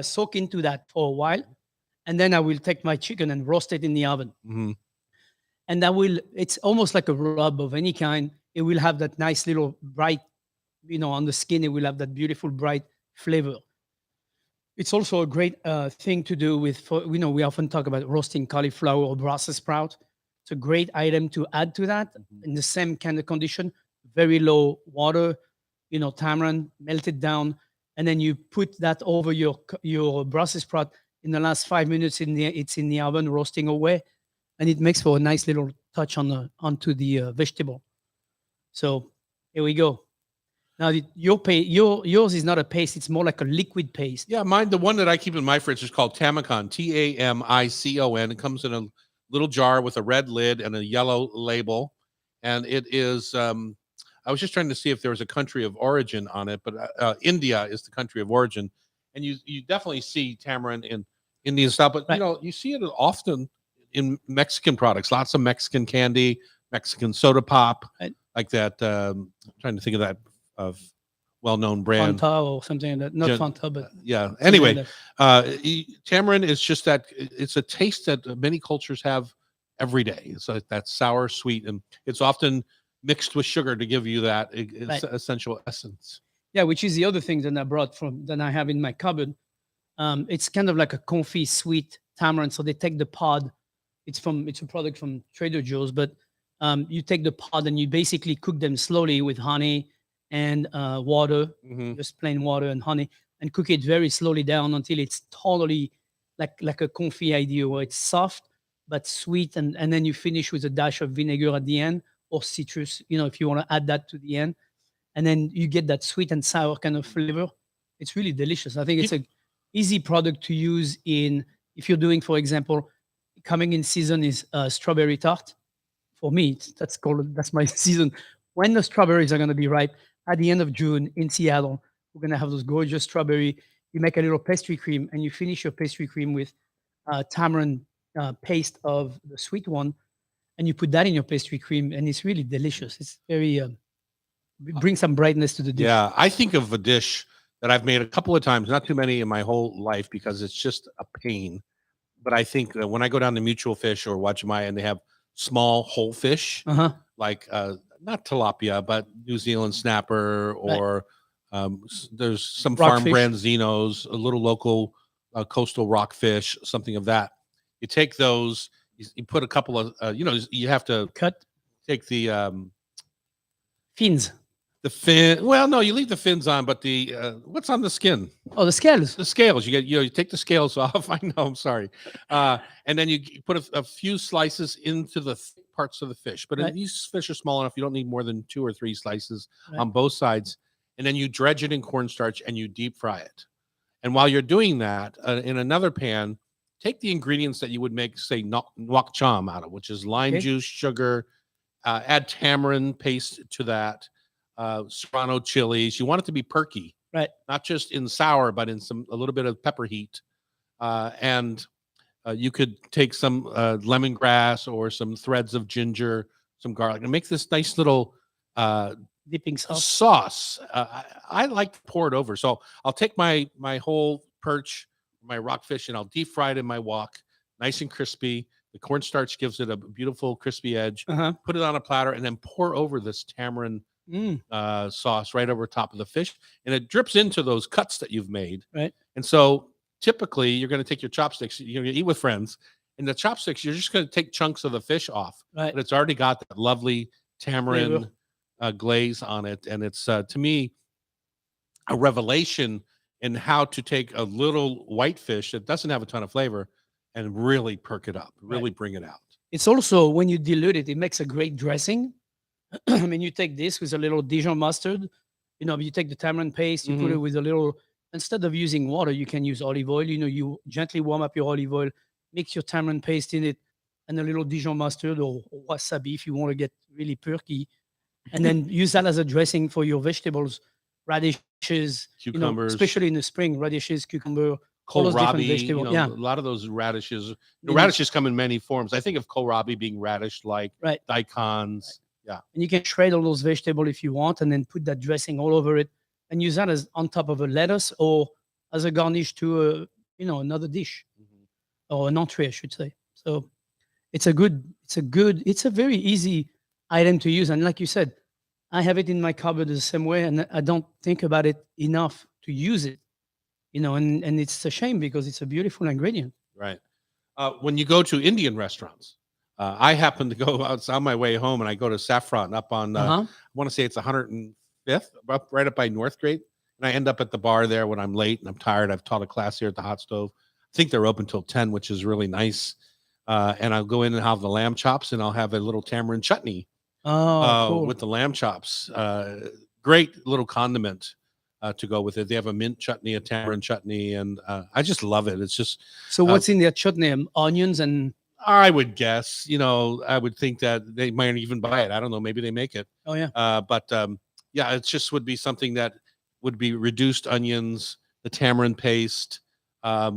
soak into that for a while. And then I will take my chicken and roast it in the oven. Mhm. And it's almost like a rub of any kind. It will have that nice little bright, on the skin, it will have that beautiful bright flavor. It's also a great thing to do we often talk about roasting cauliflower or Brussels sprout. It's a great item to add to that in the same kind of condition, very low water, tamarind, melt it down, and then you put that over your Brussels sprout. In the last 5 minutes, it's in the oven roasting away, and it makes for a nice little touch onto the vegetable. So here we go. Now yours is not a paste; it's more like a liquid paste. Yeah, the one that I keep in my fridge is called Tamicon, Tamicon. It comes in a little jar with a red lid and a yellow label, and it is. I was just trying to see if there was a country of origin on it, but India is the country of origin, and you definitely see tamarind in Indian style, but Right. you see it often in Mexican products. Lots of Mexican candy, Mexican soda pop, Right. like that. Trying to think of that of well-known brand. Fanta or something like that. Not Fanta, but Yeah. something Anyway, like that. tamarind is just that it's a taste that many cultures have every day. So that's sour, sweet, and it's often mixed with sugar to give you that Right. essential essence. Yeah, which is the other thing that I have in my cupboard. It's kind of like a confit sweet tamarind. So they take the pod. It's a product from Trader Joe's, but you take the pod and you basically cook them slowly with honey and water, Mhm. just plain water and honey, and cook it very slowly down until it's totally like a confit idea, where it's soft but sweet, and then you finish with a dash of vinegar at the end, or citrus, if you want to add that to the end, and then you get that sweet and sour kind of flavor. It's really delicious. I think it's a easy product to use if you're doing, for example, coming in season is strawberry tart. For me, that's my season. When the strawberries are going to be ripe at the end of June in Seattle, we're going to have those gorgeous strawberry. You make a little pastry cream, and you finish your pastry cream with tamarind paste of the sweet one, and you put that in your pastry cream, and it's really delicious. It's very brings some brightness to the dish. Yeah, I think of a dish that I've made a couple of times, not too many in my whole life because it's just a pain. But I think when I go down to Mutual Fish or Wajimaya and they have small whole fish, like not tilapia, but New Zealand snapper, or there's some farm brand Zenos, a little local coastal rockfish, something of that. You take those, you put a couple of, you have to take the fins. The fin. Well, no, you leave the fins on, but the what's on the skin? Oh, the scales. The scales. You get, you take the scales off. I know. I'm sorry. And then you put a few slices into the thick parts of the fish. But these fish are small enough. You don't need more than 2 or 3 slices on both sides. And then you dredge it in cornstarch and you deep fry it. And while you're doing that, in another pan, take the ingredients that you would make, say, nuoc cham out of, which is lime juice, sugar. Add tamarind paste to that. Serrano chilies. You want it to be perky, right? Not just in sour, but in a little bit of pepper heat. And you could take some lemongrass or some threads of ginger, some garlic, and make this nice little dipping sauce. I like to pour it over. So I'll take my whole perch, my rockfish, and I'll deep fry it in my wok, nice and crispy. The cornstarch gives it a beautiful crispy edge. Put it on a platter and then pour over this tamarind sauce right over top of the fish, and it drips into those cuts that you've made. Right. And so typically you're going to take your chopsticks, you're going to eat with friends, and the chopsticks, you're just going to take chunks of the fish off. Right. But it's already got that lovely tamarind glaze on it. And it's, to me, a revelation in how to take a little white fish that doesn't have a ton of flavor and really perk it up, really bring it out. It's also, when you dilute it, it makes a great dressing. I mean, you take this with a little Dijon mustard, you take the tamarind paste, you put it with a little, instead of using water, you can use olive oil. You gently warm up your olive oil, mix your tamarind paste in it, and a little Dijon mustard or wasabi if you want to get really perky. And then use that as a dressing for your vegetables, radishes, cucumbers, especially in the spring, radishes, cucumber, kohlrabi, a lot of those radishes. Radishes come in many forms. I think of kohlrabi being radish-like, daikons. Yeah. And you can shred all those vegetables if you want, and then put that dressing all over it, and use that as on top of a lettuce or as a garnish to another dish or an entree, I should say. So it's a very easy item to use. And like you said, I have it in my cupboard the same way, and I don't think about it enough to use it. And it's a shame because it's a beautiful ingredient. Right. When you go to Indian restaurants, I happen to go out on my way home, and I go to Saffron up on, I want to say it's 105th, right up by Northgate. And I end up at the bar there when I'm late and I'm tired. I've taught a class here at the Hot Stove. I think they're open till 10, which is really nice. And I'll go in and have the lamb chops, and I'll have a little tamarind chutney cool. with the lamb chops. Great little condiment to go with it. They have a mint chutney, a tamarind chutney, and I just love it. It's just so. What's in their chutney? Onions and. I would guess, I would think that they might even buy it. I don't know. Maybe they make it. Oh yeah. But it just would be something that would be reduced onions, the tamarind paste. I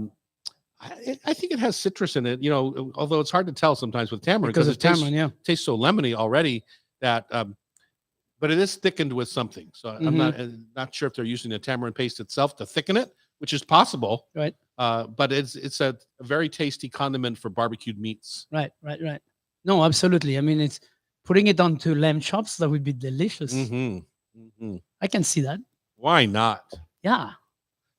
think it has citrus in it, although it's hard to tell sometimes with tamarind because it tastes so lemony already that, but it is thickened with something. So I'm not sure if they're using the tamarind paste itself to thicken it, which is possible. Right. But it's a very tasty condiment for barbecued meats. Right. No, absolutely. I mean, it's putting it onto lamb chops. That would be delicious. I can see that. Why not? Yeah.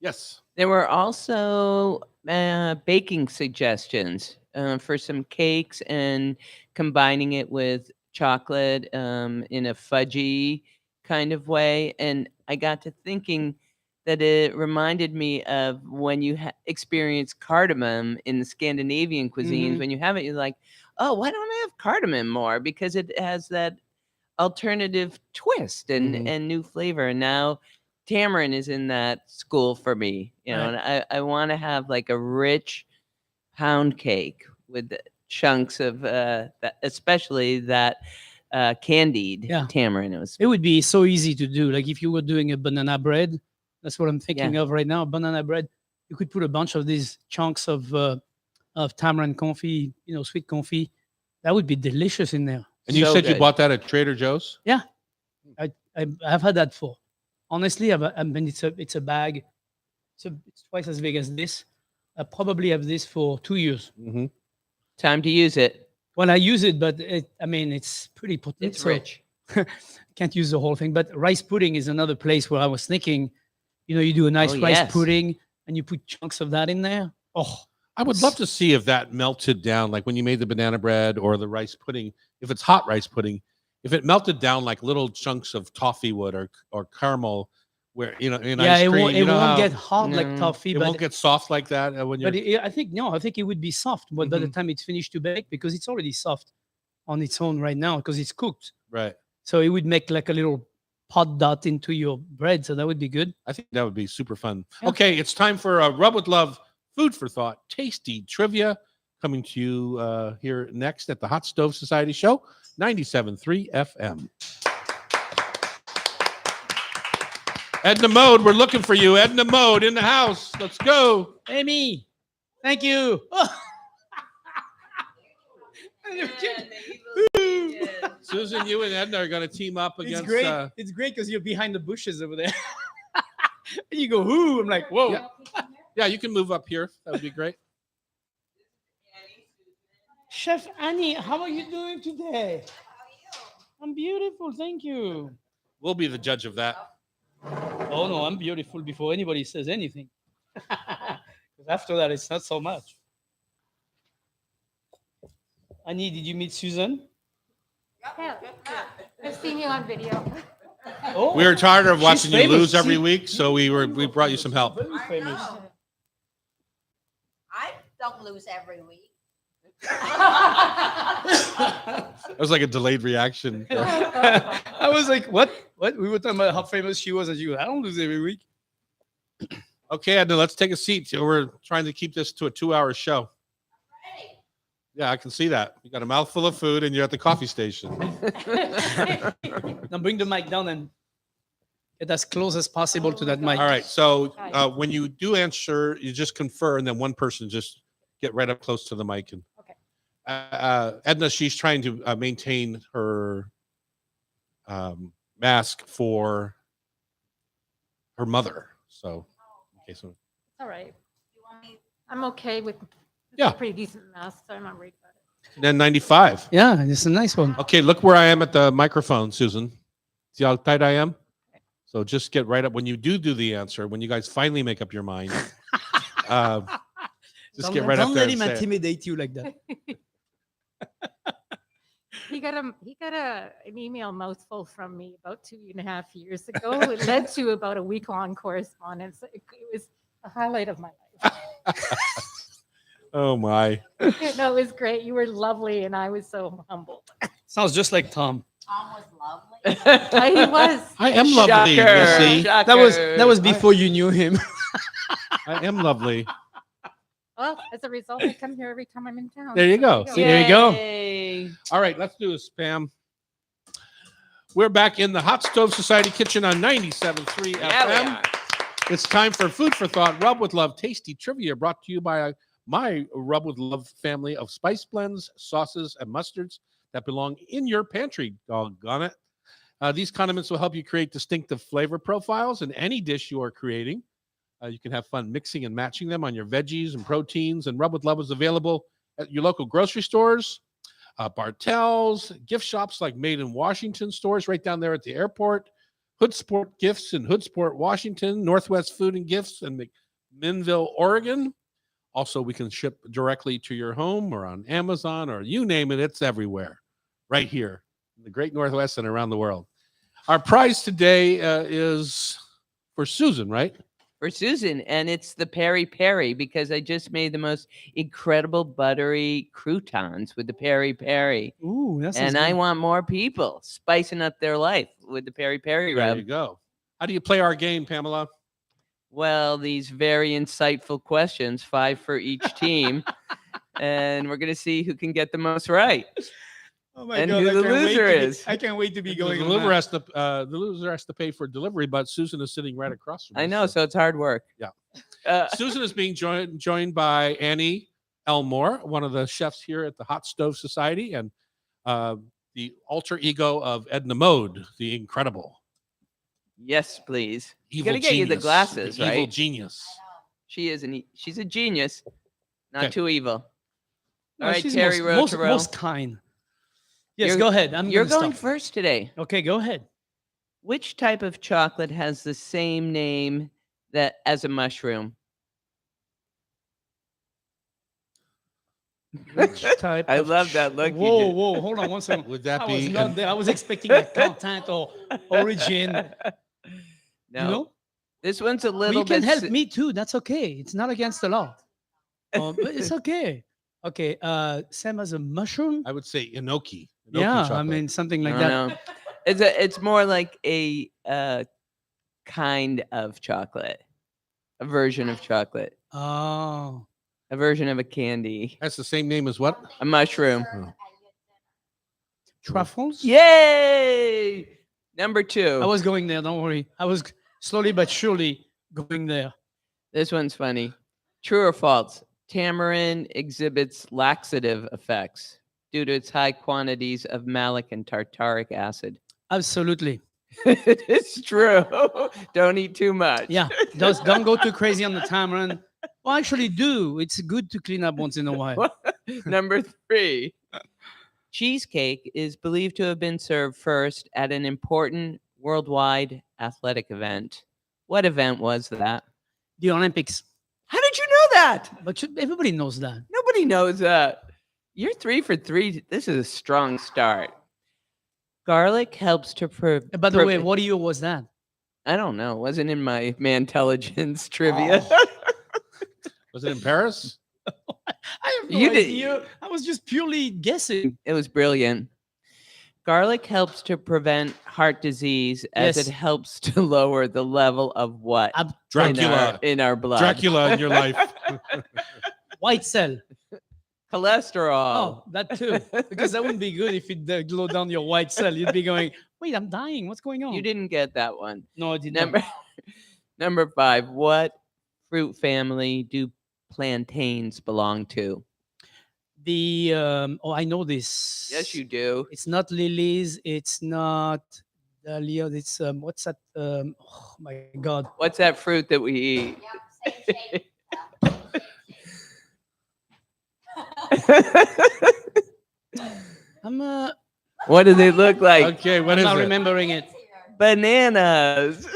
Yes. There were also baking suggestions for some cakes and combining it with chocolate in a fudgy kind of way. And I got to thinking that it reminded me of when you experience cardamom in the Scandinavian cuisines. When you have it, you're like, oh, why don't I have cardamom more? Because it has that alternative twist and new flavor. And now tamarind is in that school for me, and I want to have like a rich pound cake with chunks of that, especially that candied Yeah. tamarind. It would be so easy to do. Like if you were doing a banana bread, that's what I'm thinking of right now. Banana bread, you could put a bunch of these chunks of tamarind confit, sweet confit. That would be delicious in there. And you So said you good. bought that at Trader Joe's? Yeah, I've had that before. Honestly, I mean it's a bag. It's twice as big as this. I probably have this for 2 years. Mm-hmm. Time to use it. Well, I use it, but it's pretty potent. It's so rich. Can't use the whole thing. But rice pudding is another place where I was thinking, you do a nice Oh, rice yes. pudding and you put chunks of that in there. Oh, I would love to see if that melted down, like when you made the banana bread or the rice pudding, if it's hot rice pudding, if it melted down like little chunks of toffee would or caramel, where in yeah, ice it cream, won't, you it know won't how get hot like No. toffee, it but won't get soft like that when you're. I think it would be soft. But by the time it's finished to bake, because it's already soft on its own right now because it's cooked. Right. So it would make like a little pot dot into your bread. So that would be good. I think that would be super fun. Yeah. Okay, it's time for Rub with Love Food for Thought Tasty Trivia coming to you here next at the Hot Stove Society Show, 97.3 FM. Edna Mode, we're looking for you. Edna Mode in the house. Let's go. Amy, thank you. Susan, you and Edna are going to team up It's against. great. It's great because you're behind the bushes over there. And you go, ooh. I'm like, whoa. Yeah. Yeah, you can move up here. That would be great. Chef Annie, how are you doing today? I'm beautiful. Thank you. We'll be the judge of that. Oh, no, I'm beautiful before anybody says anything. 'Cause after that, it's not so much. Annie, did you meet Susan? Yeah, I've seen you on video. Oh, We were tired of she's watching you famous. lose every See? week, so we brought you some help. Very famous. I don't lose every week. It was like a delayed reaction. I was like, what? What? We were talking about how famous she was, and she goes, I don't lose every week. Okay, Edna, let's take a seat. We're trying to keep this to a 2-hour show. Yeah, I can see that. You got a mouthful of food and you're at the coffee station. Now bring the mic down and get as close as possible to that mic. All right. So when you do answer, you just confer, and then one person just get right up close to the mic. And Okay. Edna, she's trying to maintain her mask for her mother. So, okay, so All right. I'm okay with Yeah. a pretty decent mask, so I'm not worried about it. then 95. Yeah, it's a nice one. Okay, look where I am at the microphone, Susan. See how tight I am? So just get right up when you do the answer. When you guys finally make up your mind, just get right up Don't there. let and him say it. intimidate you like that. He got an email mouthful from me about 2.5 years ago. It led to about a week-long correspondence. It was the highlight of my life. Oh my! No, it was great. You were lovely, and I was so humbled. Sounds just like Tom. Tom was lovely. He was. I am lovely. You Shocker. see, That was before you knew him. I am lovely. Well, as a result, I come here every time I'm in town. There you go. So See, there you go. Yay. All right, let's do a spam. We're back in the Hot Stove Society kitchen on 97.3 Yeah, we FM. are. It's time for Food for Thought, Rub with Love Tasty Trivia, brought to you by my Rub with Love family of spice blends, sauces, and mustards that belong in your pantry. Doggone it. These condiments will help you create distinctive flavor profiles in any dish you are creating. You can have fun mixing and matching them on your veggies and proteins. And Rub with Love is available at your local grocery stores, Bartell's, gift shops like Made in Washington stores right down there at the airport, Hood Sport Gifts in Hood Sport, Washington, Northwest Food and Gifts in McMinnville, Oregon. Also, we can ship directly to your home or on Amazon or you name it. It's everywhere right here in the great Northwest and around the world. Our prize today is for Susan, right? For Susan, and it's the peri peri because I just made the most incredible buttery croutons with the peri peri. Ooh, that's And I want more people spicing up their life with the peri peri There rub. you go. How do you play our game, Pamela? Well, these very insightful questions, 5 for each team. and we're gonna see who can get the most right. Oh my And God, who I the can't wait loser to be- is. I can't wait to be The going on loser that. has to the loser has to pay for delivery, but Susan is sitting right across from I us, know, so it's hard work. Yeah. Susan is being joined by Annie Elmore, one of the chefs here at the Hot Stove Society, and the alter ego of Edna Mode, the incredible Yes, please. evil Gotta get you the genius, glasses, the evil right? genius. She is she's a genius, not Okay. too evil. No, All right, she's Terry most Rotaro. kind. Yes, You're- go ahead. You're gonna going stop. first today. Okay, go ahead. Which type of chocolate has the same name that as a mushroom? Which type? I of love that look you Whoa, did. whoa, hold on one second. Would that I be was not there. I was expecting like content or origin. No, You know, this one's a But little you can bit. help me too. That's okay. It's not against the law. But it's okay. Okay. Same as a mushroom. I would say enoki. Yeah, I chocolate. mean something like No, that. no. It's more like a kind of chocolate, a version of chocolate, Oh, a version of a candy, That's the same name as what? a mushroom. truffles. Yay! Number 2. I was going there. Don't worry. I was slowly but surely going there. This one's funny. True or false? Tamarind exhibits laxative effects due to its high quantities of malic and tartaric acid. Absolutely. It's true. Don't eat too much. Yeah. Don't go too crazy on the tamarind. Well, actually, do. It's good to clean up once in a while. Number 3. Cheesecake is believed to have been served first at an important worldwide athletic event. What event was that? The Olympics. How did you know that? But everybody knows that. Nobody knows that. You're 3 for 3. This is a strong start. Garlic helps to By the way, what year was that? I don't know. It wasn't in my Mantelligence trivia. Was it in Paris? I have no You did- idea. I was just purely guessing. It was brilliant. Garlic helps to prevent heart disease as Yes. it helps to lower the level of what Dracula. in our blood. Dracula in your life. White cell. Cholesterol. Oh, that too. Because that wouldn't be good if it glow down your white cell. You'd be going, wait, I'm dying. What's going on? You didn't get that one. No, I did not. Number 5. What fruit family do plantains belong to? The I know this. Yes, you do. It's not lilies. It's not dahlia. It's what's that? Oh my God. What's that fruit that we eat? Yep, same shape. I'm What do they look like? Okay, what is not it? remembering it. Bananas.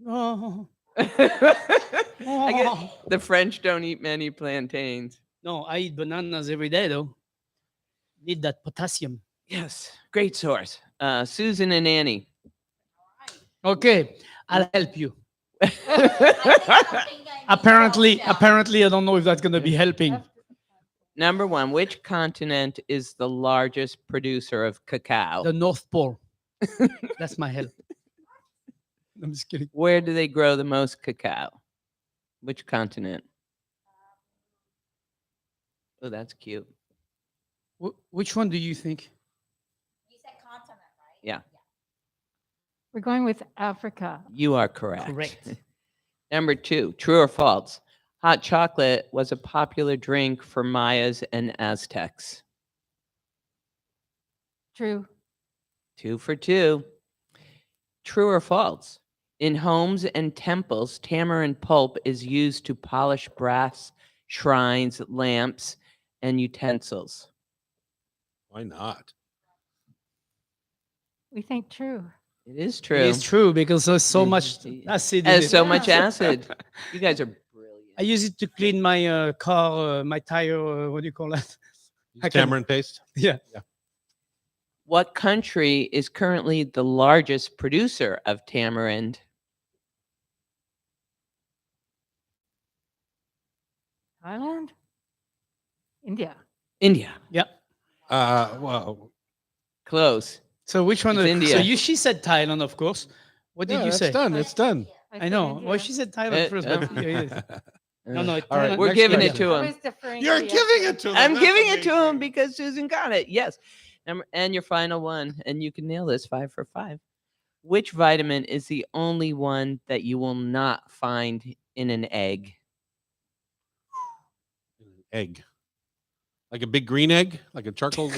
Oh. I guess the French don't eat many plantains. No, I eat bananas every day though. Need that potassium. Yes, great source. Susan and Annie. Okay, I'll help you. Apparently, I don't know if that's gonna be helping. Number 1, which continent is the largest producer of cacao? The North Pole. That's my help. I'm just kidding. Where do they grow the most cacao? Which continent? Oh, that's cute. Which one do you think? You said continent, right? Yeah. We're going with Africa. You are correct. Correct. Number 2, true or false? Hot chocolate was a popular drink for Mayas and Aztecs. True. 2 for 2. True or false? In homes and temples, tamarind pulp is used to polish brass shrines, lamps, and utensils. Why not? We think true. It is true. It's true because there's so Mm. much acid. in Has it. so much acid. You guys are brilliant. I use it to clean my car, my tire. What do you call that? I can- Tamarind paste. Yeah. What country is currently the largest producer of tamarind? Thailand? India. India. Yeah. Well, Close. So which one? It's India. She said Thailand, of course. What did yeah, you it's say? done. It's done. I know. Well, she said Thailand first, but yeah, yeah. No, no. All right, We're next giving question. it to I him. was deferring You're to you. giving it to them. I'm That's giving it to him amazing. because Susan got it. Yes. And your final one, and you can nail this 5 for 5. Which vitamin is the only one that you will not find in an egg? Egg. Like a big green egg? Like a charcoal?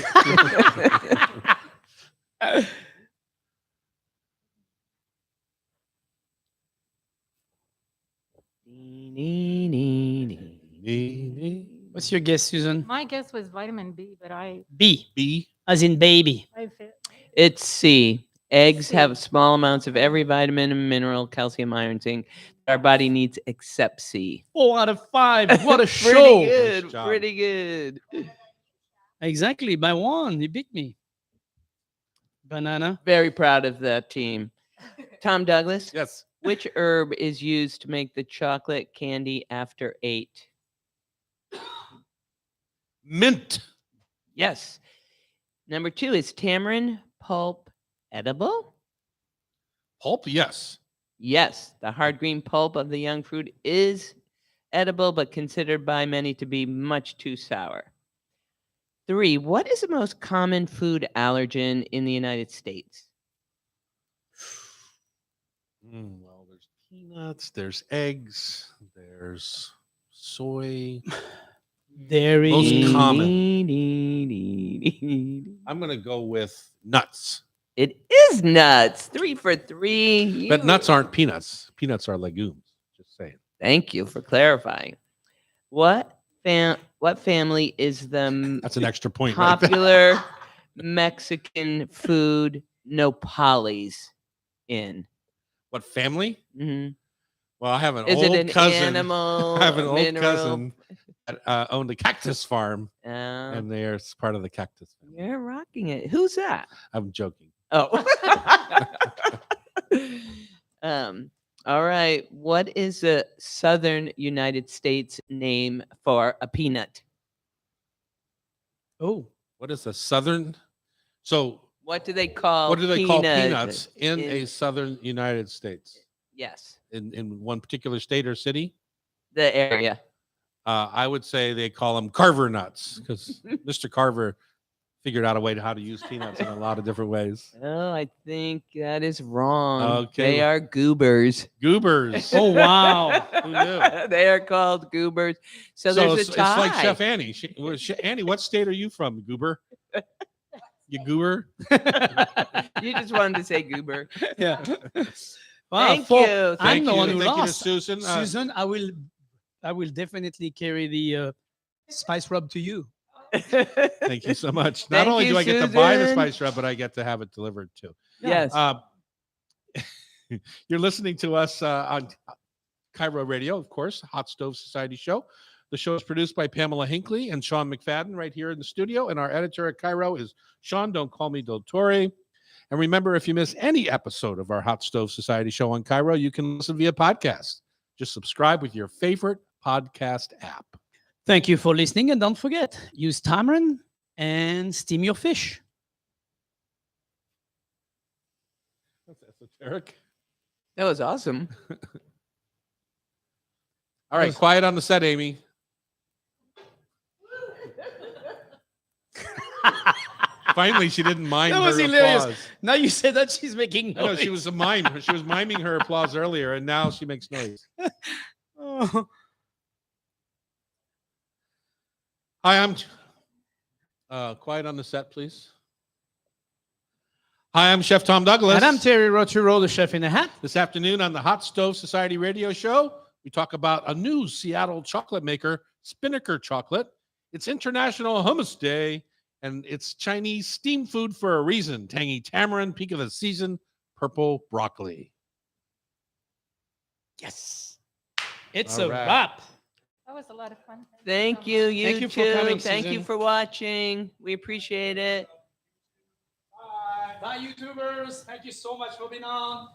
What's your guess, Susan? My guess was vitamin B, but B, B. as in baby. I fit. It's C. Eggs C. have small amounts of every vitamin and mineral, calcium, iron, zinc our body needs except C. 4 out of 5. What a Pretty show! good. Nice job. Pretty good. Exactly, by 1. You beat me. Banana. Very proud of that team. Tom Douglas, Yes. which herb is used to make the chocolate candy after 8? Mint. Yes. Number 2 is tamarind pulp edible? Pulp? Yes. Yes, the hard green pulp of the young fruit is edible, but considered by many to be much too sour. 3, what is the most common food allergen in the United States? Well, there's peanuts, there's eggs, there's soy. Dairy. Most common. It I'm going to go with nuts. is nuts. 3 for 3. But nuts aren't peanuts. Peanuts are legumes. Just saying. Thank you for clarifying. What family is the That's an extra point. Right there. popular Mexican food nopales in? What family? hmm Well, I have an Is old it an cousin. animal? I have an old mineral? cousin that owned a cactus farm, Uh, and they're part of the cactus family. you're rocking it. Who's that? I'm joking. Oh. All right. What is the southern United States name for a peanut? Oh, What is a southern? So, What do they call what do they call peanut peanuts in a southern United States? Yes, In one particular state or city? the area. I would say they call them Carver nuts because Mr. Carver figured out a way to how to use peanuts in a lot of different ways. Oh, I think that is wrong. Okay. They are goobers. Goobers. oh wow. Who knew? They are called goobers. So there's it's, a tie. it's like Chef Annie. Annie, what state are you from, Goober? You goober? You just wanted to say goober. Yeah. Wow, Thank four. you. I'm the one who Thank you to lost. Susan. Susan, I will definitely carry the spice rub to you. Thank you so much. Not Thank only you, do I get to buy the Susan. spice rub, but I get to have it delivered too. Yes. You're listening to us on Cairo Radio, of course, Hot Stove Society Show. The show is produced by Pamela Hinckley and Sean McFadden right here in the studio. And our editor at Cairo is Sean, don't call me Del Torre. And remember, if you miss any episode of our Hot Stove Society Show on Cairo, you can listen via podcast. Just subscribe with your favorite podcast app. Thank you for listening, and don't forget, use tamarind and steam your fish. That's esoteric. That was awesome. All right, quiet on the set, Amy. Finally, she didn't mind That her was hilarious. applause. Now you say that she's making I know noise. she was a mime. She was miming her applause earlier, and now she makes noise. Oh. Hi, I'm quiet on the set, please. Hi, I'm Chef Tom Douglas. And I'm Terry Roturo, the chef in a hat. This afternoon on the Hot Stove Society radio show, we talk about a new Seattle chocolate maker, Spinnaker Chocolate. It's International Hummus Day, and it's Chinese steam food for a reason. Tangy tamarind, peak of the season, purple broccoli. Yes. It's All a right. wrap. That was a lot of fun. Thank so you, much. you Thank you too. for coming, Thank you Susan. for watching. We appreciate it. Bye, YouTubers. Thank you so much for being on.